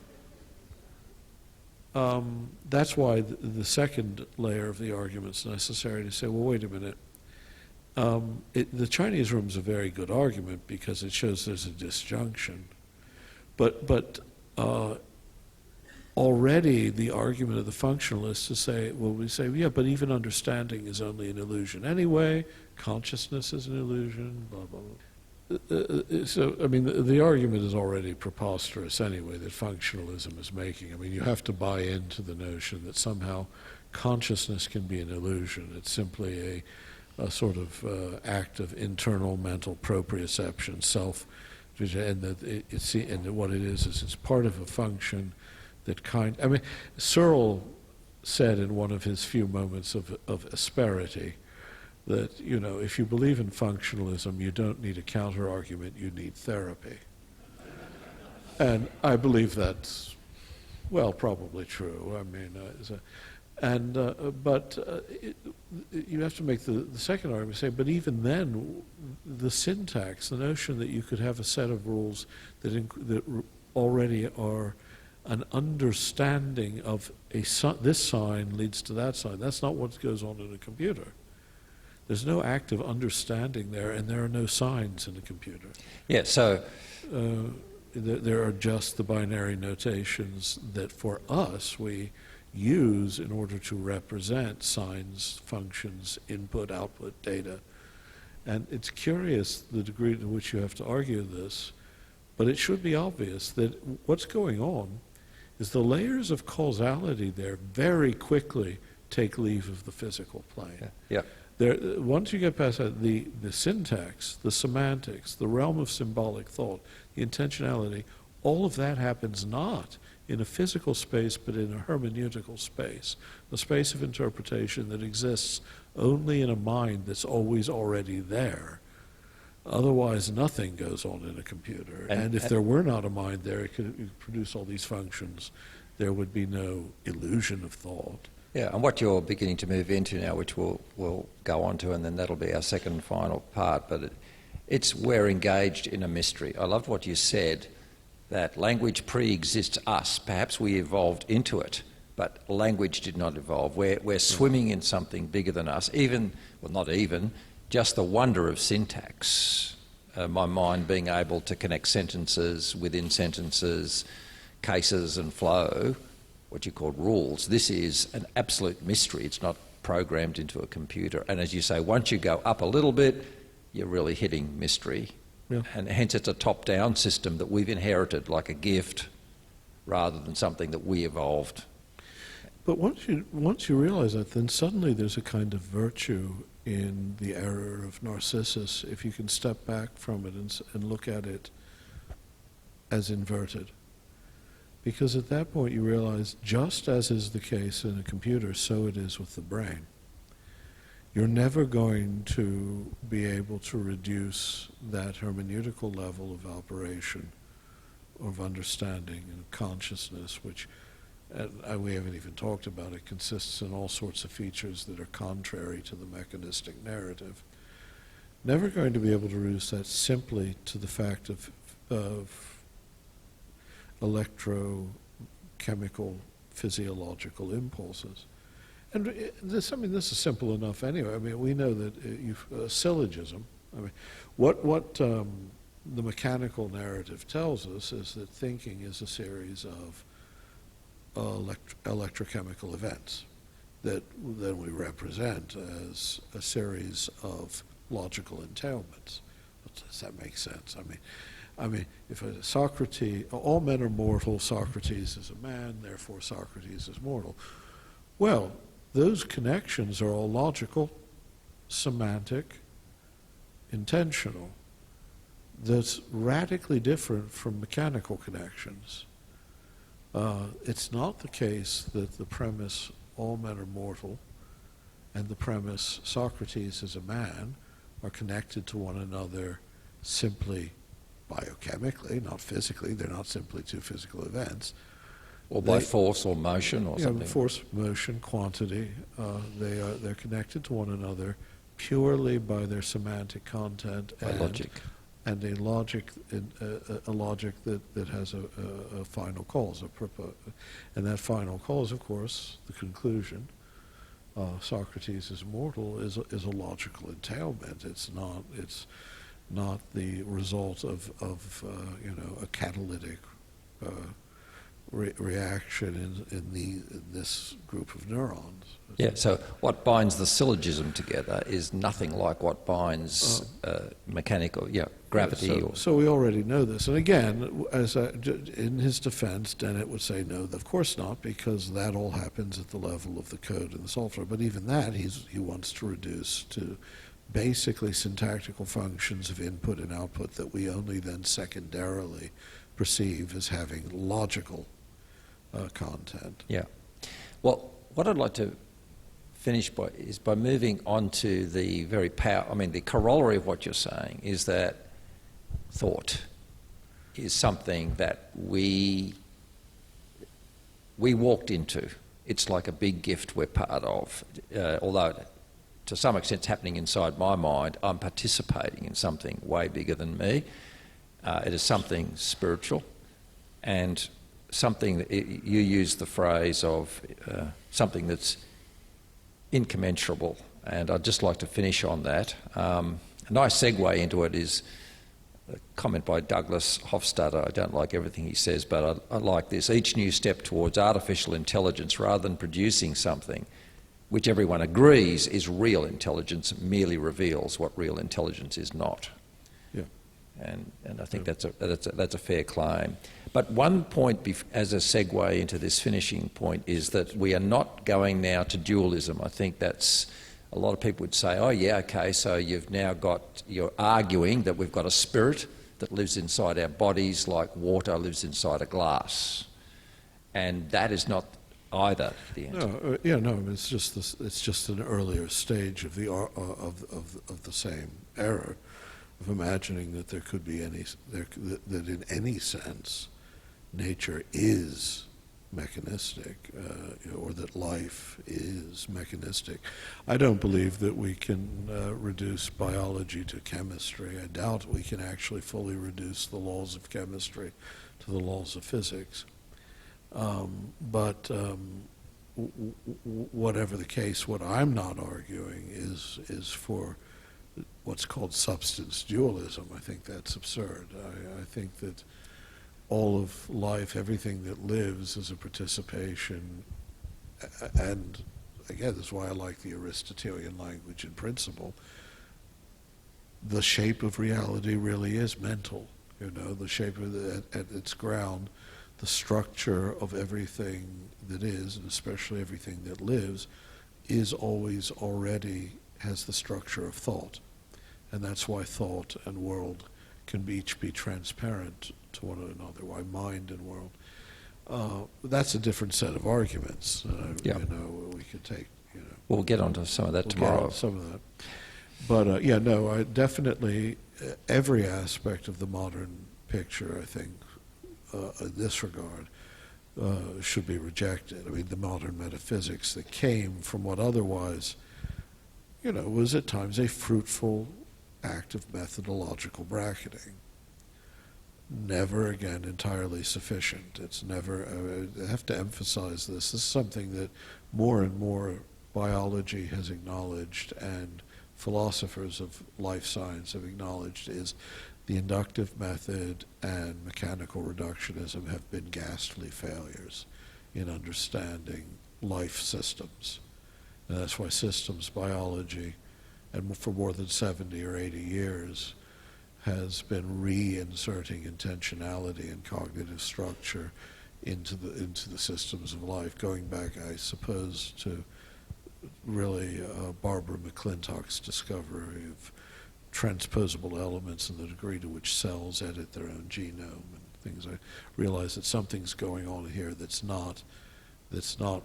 that's why the second layer of the argument is necessary to say, well, wait a minute. The Chinese room is a very good argument because it shows there's a disjunction. But already the argument of the functionalists to say, well, we say, yeah, but even understanding is only an illusion anyway, consciousness is an illusion, blah, blah, blah. So, I mean, the argument is already preposterous anyway that functionalism is making. I mean, you have to buy into the notion that somehow consciousness can be an illusion. It's simply a sort of act of internal mental proprioception, and that and what it is it's part of a function that I mean, Searle said in one of his few moments of asperity that, you know, if you believe in functionalism, you don't need a counter-argument, you need therapy. And I believe that's, well, probably true. I mean, you have to make the second argument, say, but even then, the syntax, the notion that you could have a set of rules that already are an understanding of this sign leads to that sign. That's not what goes on in a computer. There's no active understanding there, and there are no signs in a computer. Yeah, so... there are just the binary notations that for us we use in order to represent signs, functions, input, output, data. And it's curious the degree to which you have to argue this, but it should be obvious that what's going on is the layers of causality there very quickly take leave of the physical plane. Yeah. Once you get past that, the syntax, the semantics, the realm of symbolic thought, the intentionality, all of that happens not in a physical space, but in a hermeneutical space, the space of interpretation that exists only in a mind that's always already there. Otherwise, nothing goes on in a computer. And if there were not a mind there, it could produce all these functions. There would be no illusion of thought. Yeah, and what you're beginning to move into now, which we'll go on to, and then that'll be our second and final part, but we're engaged in a mystery. I loved what you said, that language pre-exists us. Perhaps we evolved into it, but language did not evolve. We're swimming in something bigger than us, just the wonder of syntax. My mind being able to connect sentences within sentences, cases and flow, what you call rules. This is an absolute mystery. It's not programmed into a computer. And as you say, once you go up a little bit, you're really hitting mystery. Yeah. And hence it's a top-down system that we've inherited like a gift rather than something that we evolved. But once you realize that, then suddenly there's a kind of virtue in the error of Narcissus if you can step back from it and look at it as inverted. Because at that point you realize, just as is the case in a computer, so it is with the brain. You're never going to be able to reduce that hermeneutical level of operation, of understanding and consciousness, which we haven't even talked about. It consists in all sorts of features that are contrary to the mechanistic narrative. Never going to be able to reduce that simply to the fact of electrochemical physiological impulses. And this is simple enough anyway. I mean, we know that syllogism, I mean, what the mechanical narrative tells us is that thinking is a series of electrochemical events that then we represent as a series of logical entailments. Does that make sense? I mean, if Socrates, all men are mortal, Socrates is a man, therefore Socrates is mortal. Well, those connections are all logical, semantic, intentional. That's radically different from mechanical connections. It's not the case that the premise, all men are mortal, and the premise, Socrates is a man, are connected to one another simply biochemically, not physically. They're not simply two physical events. Or by force or motion or something. Force, motion, quantity. They're connected to one another purely by their semantic content by logic. And a logic that has a final cause, and that final cause, of course, the conclusion. Socrates is mortal is a logical entailment. It's not the result of a catalytic reaction in this group of neurons. Yeah, so what binds the syllogism together is nothing like what binds mechanical, gravity. So we already know this. And again, in his defense, Dennett would say, no, of course not, because that all happens at the level of the code and the software. But even that, he wants to reduce to basically syntactical functions of input and output that we only then secondarily perceive as having logical content. Yeah. Well, what I'd like to finish by moving on to the the corollary of what you're saying is that thought is something that we walked into. It's like a big gift we're part of, although to some extent it's happening inside my mind. I'm participating in something way bigger than me. It is something spiritual, and something that you use the phrase of something that's incommensurable, and I'd just like to finish on that. A nice segue into it is a comment by Douglas Hofstadter. I don't like everything he says, but I like this. Each new step towards artificial intelligence, rather than producing something which everyone agrees is real intelligence, merely reveals what real intelligence is not. Yeah. And I think that's a fair claim. But one point as a segue into this finishing point is that we are not going now to dualism. I think that's, a lot of people would say, oh yeah, okay, so you're arguing that we've got a spirit that lives inside our bodies like water lives inside a glass. And that is not either the answer. No, it's just an earlier stage of the same error of imagining that there could be that in any sense nature is mechanistic, or that life is mechanistic. I don't believe that we can reduce biology to chemistry. I doubt we can actually fully reduce the laws of chemistry to the laws of physics. But whatever the case, what I'm not arguing is for what's called substance dualism. I think that's absurd. I think that all of life, everything that lives, is a participation, and again, this is why I like the Aristotelian language in principle. The shape of reality really is mental. The shape of at its ground, the structure of everything that is, and especially everything that lives, is always already has the structure of thought. And that's why thought and world can each be transparent to one another, why mind and world. That's a different set of arguments. We could take. We'll get onto some of that tomorrow. Some of that. But I definitely, every aspect of the modern picture, I think, in this regard, should be rejected. I mean, the modern metaphysics that came from what otherwise, was at times a fruitful act of methodological bracketing. Never again entirely sufficient. It's never, I have to emphasize this. This is something that more and more biology has acknowledged and philosophers of life science have acknowledged, is the inductive method and mechanical reductionism have been ghastly failures in understanding life systems. And that's why systems biology, and for more than 70 or 80 years, has been reinserting intentionality and cognitive structure into the systems of life, going back, I suppose, to really Barbara McClintock's discovery of transposable elements and the degree to which cells edit their own genome and things. I realize that something's going on here that's not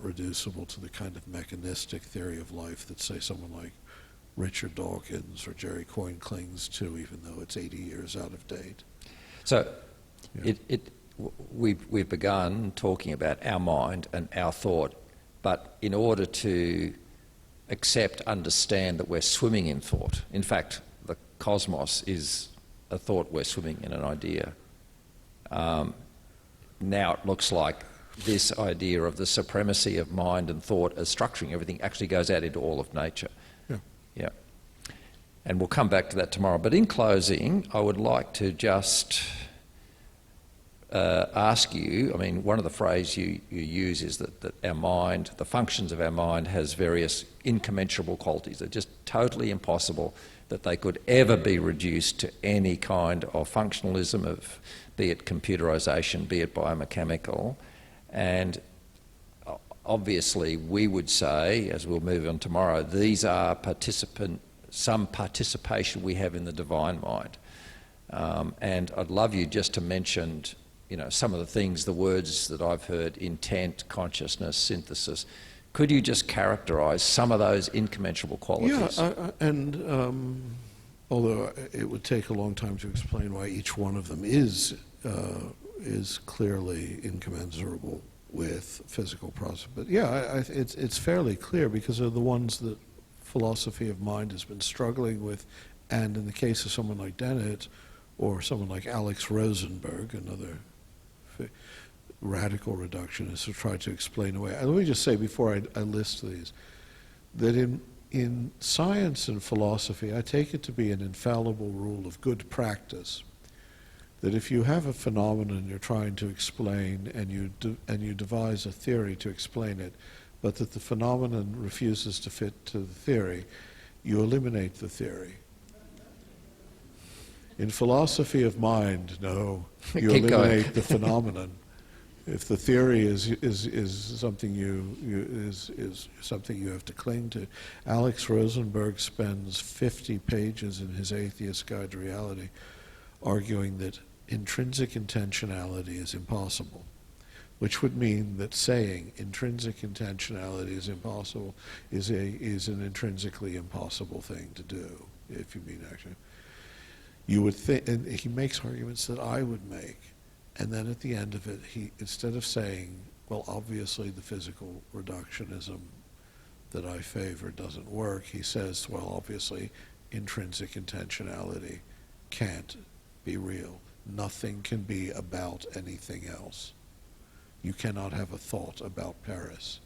reducible to the kind of mechanistic theory of life that, say, someone like Richard Dawkins or Jerry Coyne clings to, even though it's 80 years out of date. So we've begun talking about our mind and our thought, but in order to understand that we're swimming in thought, in fact, the cosmos is a thought, we're swimming in an idea. Now it looks like this idea of the supremacy of mind and thought as structuring everything actually goes out into all of nature. Yeah. And we'll come back to that tomorrow. But in closing, I would like to just ask you, I mean, one of the phrases you use is that our mind, the functions of our mind, has various incommensurable qualities. They're just totally impossible that they could ever be reduced to any kind of functionalism, of be it computerisation, be it biomechanical. And obviously we would say, as we'll move on tomorrow, these are some participation we have in the divine mind. And I'd love you just to mention, some of the things, the words that I've heard: intent, consciousness, synthesis. Could you just characterise some of those incommensurable qualities? Yeah, and although it would take a long time to explain why each one of them is clearly incommensurable with physical process, but yeah, it's fairly clear, because they're the ones that philosophy of mind has been struggling with, and in the case of someone like Dennett or someone like Alex Rosenberg, another radical reductionist who tried to explain away. And let me just say before I list these, that in science and philosophy, I take it to be an infallible rule of good practice that if you have a phenomenon you're trying to explain and you devise a theory to explain it, but that the phenomenon refuses to fit to the theory, you eliminate the theory. In philosophy of mind, no, you eliminate the phenomenon. If the theory is something is something you have to cling to. Alex Rosenberg spends 50 pages in his Atheist Guide to Reality arguing that intrinsic intentionality is impossible, which would mean that saying intrinsic intentionality is impossible is an intrinsically impossible thing to do, if you mean actually. You would think, and he makes arguments that I would make, and then at the end of it, he, instead of saying, well, obviously the physical reductionism that I favor doesn't work, he says, well, obviously intrinsic intentionality can't be real. Nothing can be about anything else. You cannot have a thought about Paris.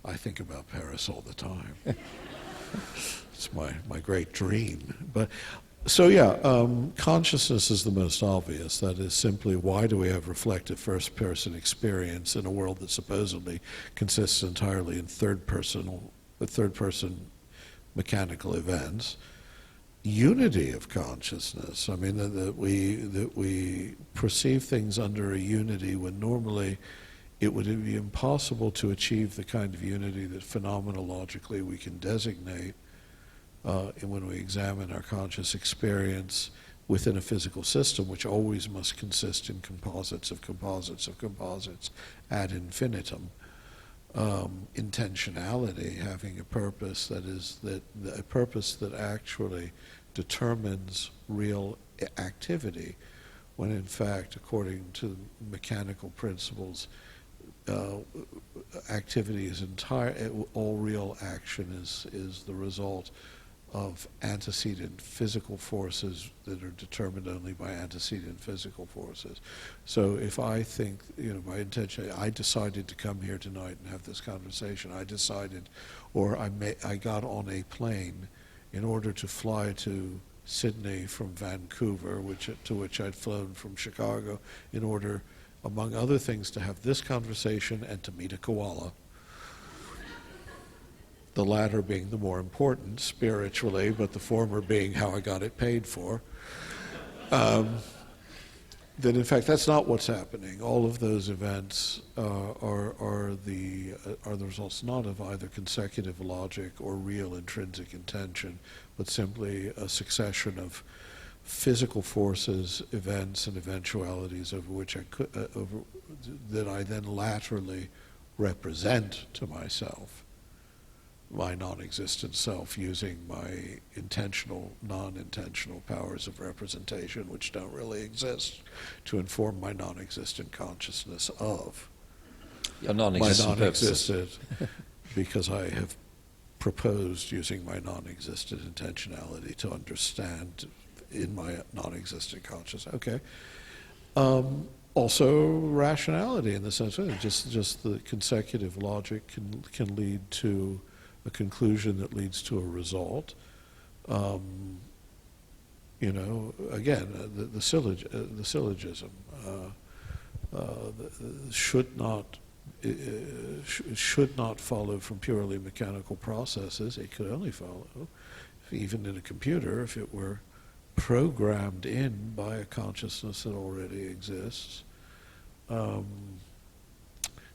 I think about Paris all the time. It's my great dream. But so yeah, consciousness is the most obvious. That is simply, why do we have reflective first-person experience in a world that supposedly consists entirely in third-person mechanical events? Unity of consciousness. I mean, that we perceive things under a unity when normally it would be impossible to achieve the kind of unity that phenomenologically we can designate when we examine our conscious experience within a physical system, which always must consist in composites of composites of composites ad infinitum. Intentionality, having a purpose a purpose that actually determines real activity, when in fact, according to mechanical principles, activity is all real action is the result of antecedent physical forces that are determined only by antecedent physical forces. So if I think, my intention, I decided to come here tonight and have this conversation, I decided, or I got on a plane in order to fly to Sydney from Vancouver, to which I'd flown from Chicago, in order, among other things, to have this conversation and to meet a koala. The latter being the more important spiritually, but the former being how I got it paid for. That in fact that's not what's happening. All of those events are the results not of either consecutive logic or real intrinsic intention, but simply a succession of physical forces, events, and eventualities over which that I then laterally represent to myself, my non-existent self, using my intentional, non-intentional powers of representation, which don't really exist, to inform my non-existent consciousness of your non-existent my non-existent, because I have proposed using my non-existent intentionality to understand in my non-existent consciousness. Okay. Also, rationality, in the sense that just the consecutive logic can lead to a conclusion that leads to a result. Again, the syllogism should not follow from purely mechanical processes. It could only follow even in a computer, if it were programmed in by a consciousness that already exists.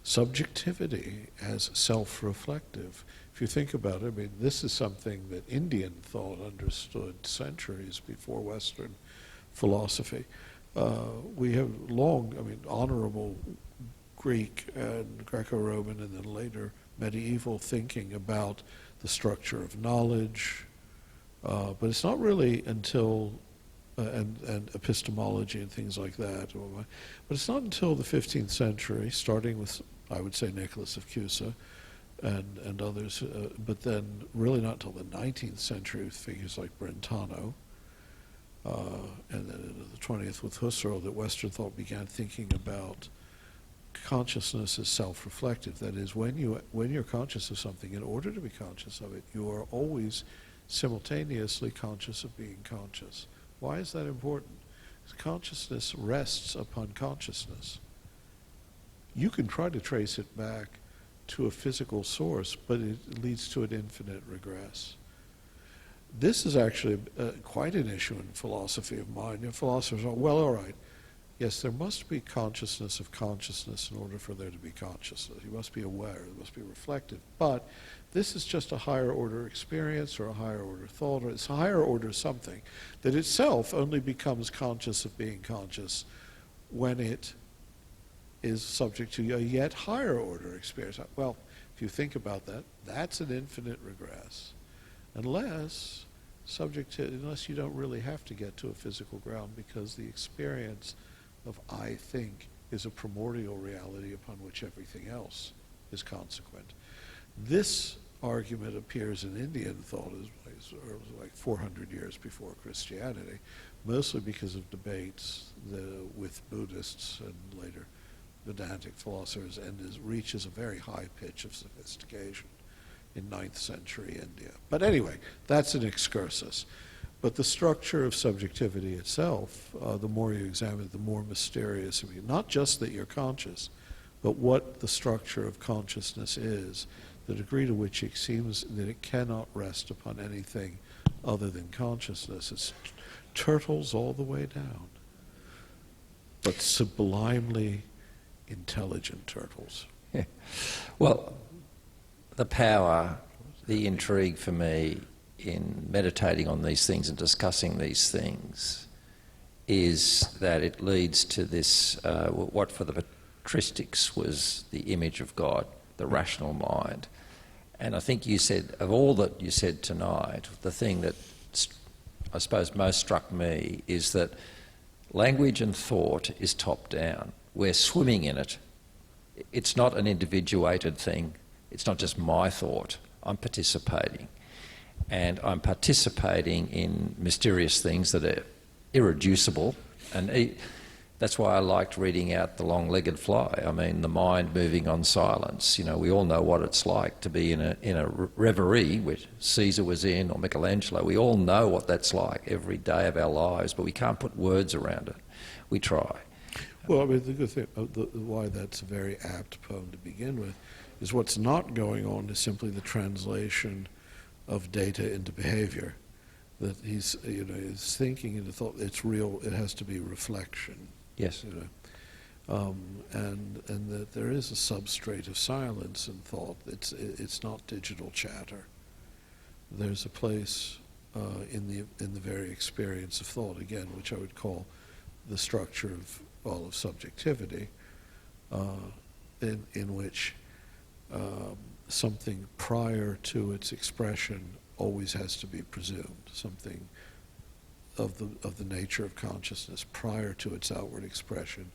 Subjectivity as self-reflective. If you think about it, I mean, this is something that Indian thought understood centuries before Western philosophy. We have long, I mean, honorable Greek and Greco-Roman and then later medieval thinking about the structure of knowledge, but it's not really until, and epistemology and things like that, but it's not until the 15th century, starting with, I would say, Nicholas of Cusa and others, but then really not until the 19th century with figures like Brentano, and then in the 20th with Husserl, that Western thought began thinking about consciousness as self-reflective. That is, when you're conscious of something, in order to be conscious of it, you are always simultaneously conscious of being conscious. Why is that important? Because consciousness rests upon consciousness. You can try to trace it back to a physical source, but it leads to an infinite regress. This is actually quite an issue in philosophy of mind. And philosophers are, well, all right, yes, there must be consciousness of consciousness in order for there to be consciousness. You must be aware, it must be reflective. But this is just a higher order experience or a higher order thought, or it's a higher order something that itself only becomes conscious of being conscious when it is subject to a yet higher order experience. Well, if you think about that, that's an infinite regress. Unless you don't really have to get to a physical ground, because the experience of I think is a primordial reality upon which everything else is consequent. This argument appears in Indian thought as like 400 years before Christianity, mostly because of debates with Buddhists and later Vedantic philosophers, and reaches a very high pitch of sophistication in 9th century India. But anyway, that's an excursus. But the structure of subjectivity itself, the more you examine it, the more mysterious. I mean, not just that you're conscious, but what the structure of consciousness is, the degree to which it seems that it cannot rest upon anything other than consciousness. It's turtles all the way down, but sublimely intelligent turtles. Yeah. Well, the power, the intrigue for me in meditating on these things and discussing these things is that it leads to this, what for the patristics was the image of God, the rational mind. And I think you said, of all that you said tonight, the thing that I suppose most struck me is that language and thought is top down. We're swimming in it. It's not an individuated thing. It's not just my thought. I'm participating. And I'm participating in mysterious things that are irreducible. And that's why I liked reading out The Long-Legged Fly. I mean, the mind moving on silence. You know, we all know what it's like to be in a reverie, which Caesar was in, or Michelangelo. We all know what that's like every day of our lives, but we can't put words around it. We try. Well, I mean, the good thing, why that's a very apt poem to begin with, is what's not going on is simply the translation of data into behavior. That he's thinking into thought. It's real. It has to be reflection. Yes. And that there is a substrate of silence in thought. It's not digital chatter. There's a place in the very experience of thought, again, which I would call the structure of all of subjectivity, in which something prior to its expression always has to be presumed. Something of the nature of consciousness prior to its outward expression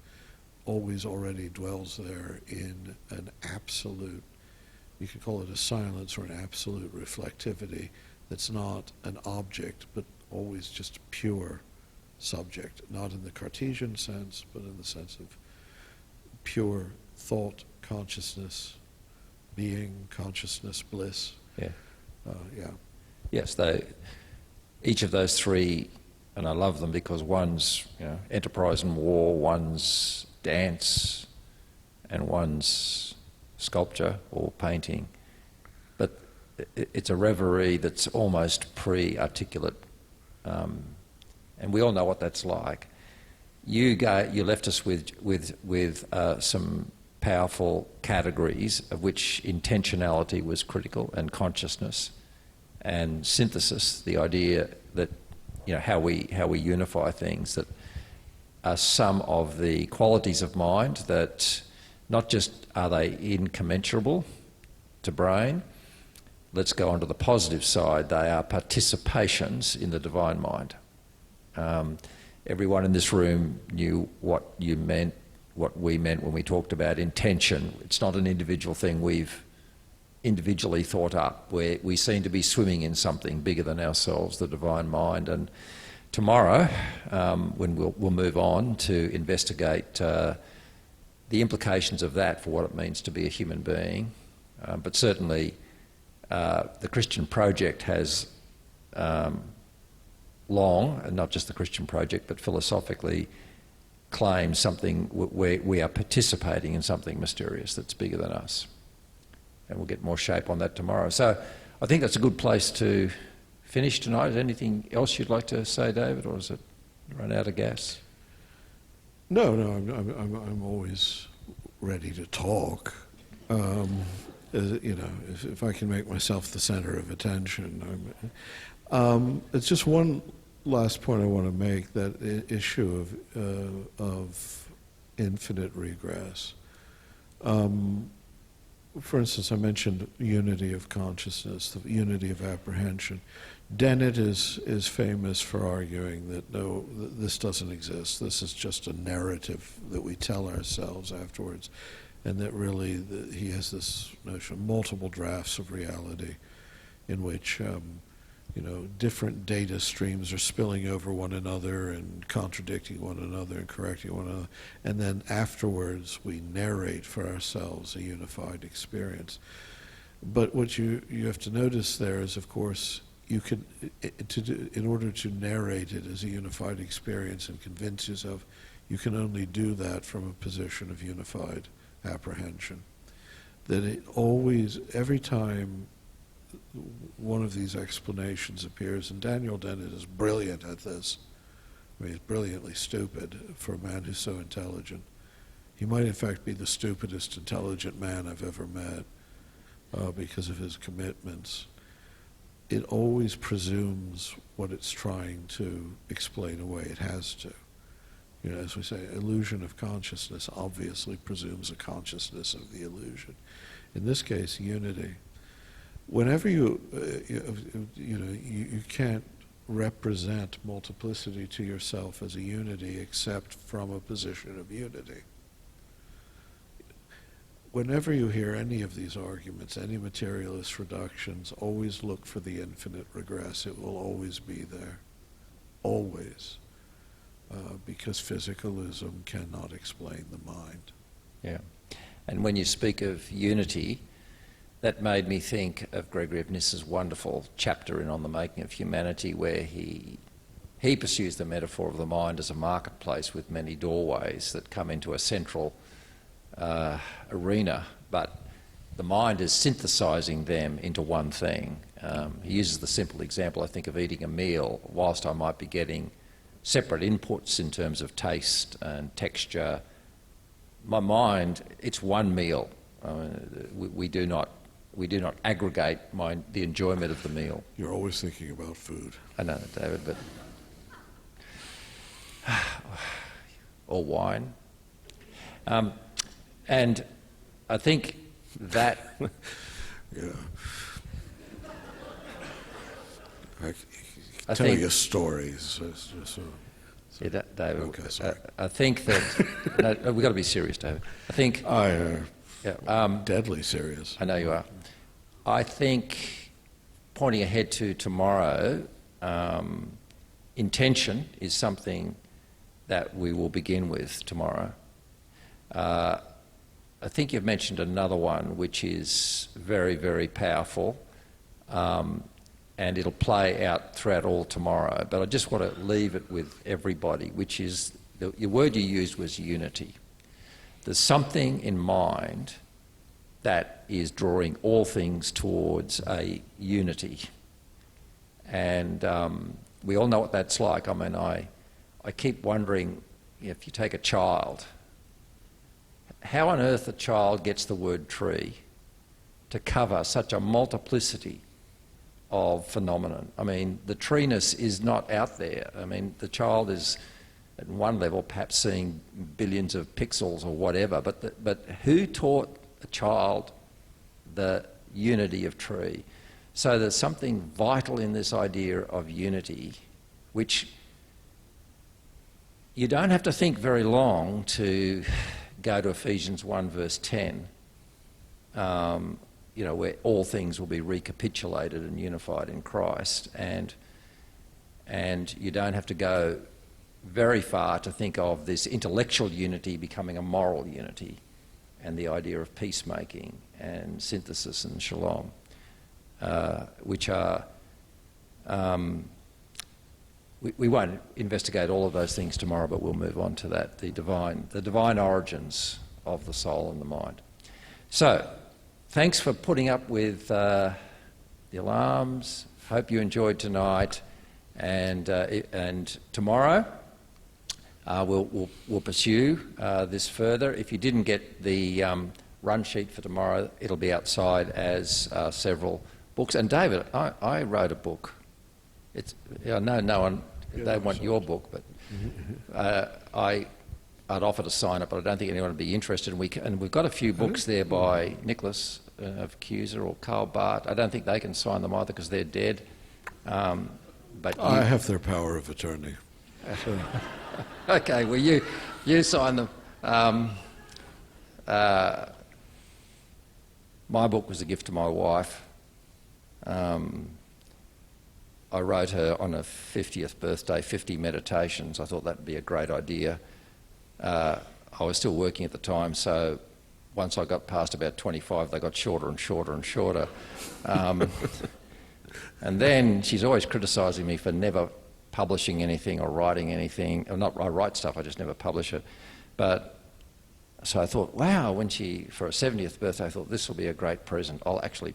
always already dwells there in an absolute, you could call it a silence or an absolute reflectivity that's not an object but always just pure subject, not in the Cartesian sense but in the sense of pure thought, consciousness, being, consciousness, bliss. Yeah. Yeah. Yes, each of those three, and I love them because one's enterprise and war, one's dance, and one's sculpture or painting. But it's a reverie that's almost pre-articulate, and we all know what that's like. You left us with some powerful categories, of which intentionality was critical, and consciousness, and synthesis, the idea that, you know, how we unify things, that are some of the qualities of mind that not just are they incommensurable to brain, let's go on to the positive side, they are participations in the divine mind. Everyone in this room knew what you meant, what we meant when we talked about intention. It's not an individual thing we've individually thought up, where we seem to be swimming in something bigger than ourselves, the divine mind. And tomorrow, when we'll move on to investigate the implications of that for what it means to be a human being. But certainly the Christian project has long, and not just the Christian project, but philosophically claims something where we are participating in something mysterious that's bigger than us. And we'll get more shape on that tomorrow. So I think that's a good place to finish tonight. Is there anything else you'd like to say, David, or has it run out of gas? No, I'm always ready to talk. You know, if I can make myself the center of attention. It's just one last point I want to make, that issue of infinite regress. For instance, I mentioned unity of consciousness, the unity of apprehension. Dennett is famous for arguing that no, this doesn't exist. This is just a narrative that we tell ourselves afterwards, and that really he has this notion of multiple drafts of reality, in which you know, different data streams are spilling over one another and contradicting one another and correcting one another, and then afterwards we narrate for ourselves a unified experience. But what you have to notice there is, of course, you can, in order to narrate it as a unified experience and convince yourself, you can only do that from a position of unified apprehension. That it always, every time one of these explanations appears, and Daniel Dennett is brilliant at this. I mean, he's brilliantly stupid for a man who's so intelligent. He might in fact be the stupidest intelligent man I've ever met because of his commitments. It always presumes what it's trying to explain away. It has to. You know, as we say, illusion of consciousness obviously presumes a consciousness of the illusion. In this case, unity. Whenever you can't represent multiplicity to yourself as a unity except from a position of unity. Whenever you hear any of these arguments, any materialist reductions, always look for the infinite regress. It will always be there. Always. Because physicalism cannot explain the mind. Yeah. And when you speak of unity, that made me think of Gregory of Nyssa's wonderful chapter in On the Making of Humanity, where he pursues the metaphor of the mind as a marketplace with many doorways that come into a central arena, but the mind is synthesizing them into one thing. He uses the simple example, I think, of eating a meal. Whilst I might be getting separate inputs in terms of taste and texture, my mind, it's one meal. We do not aggregate the enjoyment of the meal. You're always thinking about food. I know, David, but or wine. And I think that... Yeah. I tell you stories. Yeah, David, okay, sorry. I think that... no, we've got to be serious, David. I think... deadly serious. I know you are. I think, pointing ahead to tomorrow, intention is something that we will begin with tomorrow. I think you've mentioned another one which is very, very powerful, and it'll play out throughout all tomorrow. But I just want to leave it with everybody, which is, the word you used was unity. There's something in mind that is drawing all things towards a unity. And we all know what that's like. I mean, I keep wondering, if you take a child, how on earth a child gets the word tree to cover such a multiplicity of phenomenon. I mean, the treeness is not out there. I mean, the child is at one level perhaps seeing billions of pixels or whatever, but who taught a child the unity of tree? So there's something vital in this idea of unity, which you don't have to think very long to go to Ephesians 1 verse 10, where all things will be recapitulated and unified in Christ, and you don't have to go very far to think of this intellectual unity becoming a moral unity, and the idea of peacemaking and synthesis and shalom, which are... We won't investigate all of those things tomorrow, but we'll move on to that, the divine origins of the soul and the mind. So, thanks for putting up with the alarms. Hope you enjoyed tonight, and tomorrow we'll pursue this further. If you didn't get the run sheet for tomorrow, it'll be outside as several books. And David, I wrote a book. No one, they want your book, but I'd offer to sign it, but I don't think anyone would be interested. And we've got a few books there by Nicholas of Cusa or Karl Barth. I don't think they can sign them either because they're dead. But I have their power of attorney. So. Okay, well you sign them. My book was a gift to my wife. I wrote her on her 50th birthday 50 meditations. I thought that would be a great idea. I was still working at the time, so once I got past about 25, they got shorter and shorter and shorter. And then she's always criticising me for never publishing anything or writing anything. I write stuff, I just never publish it. But so I thought, wow, for her 70th birthday, I thought this will be a great present. I'll actually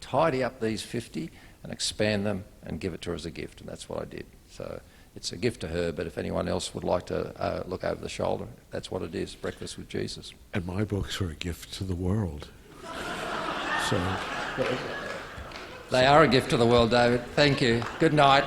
tidy up these 50 and expand them and give it to her as a gift, and that's what I did. So it's a gift to her, but if anyone else would like to look over the shoulder, that's what it is, Breakfast with Jesus. And my books are a gift to the world. So they are a gift to the world, David. Thank you. Good night.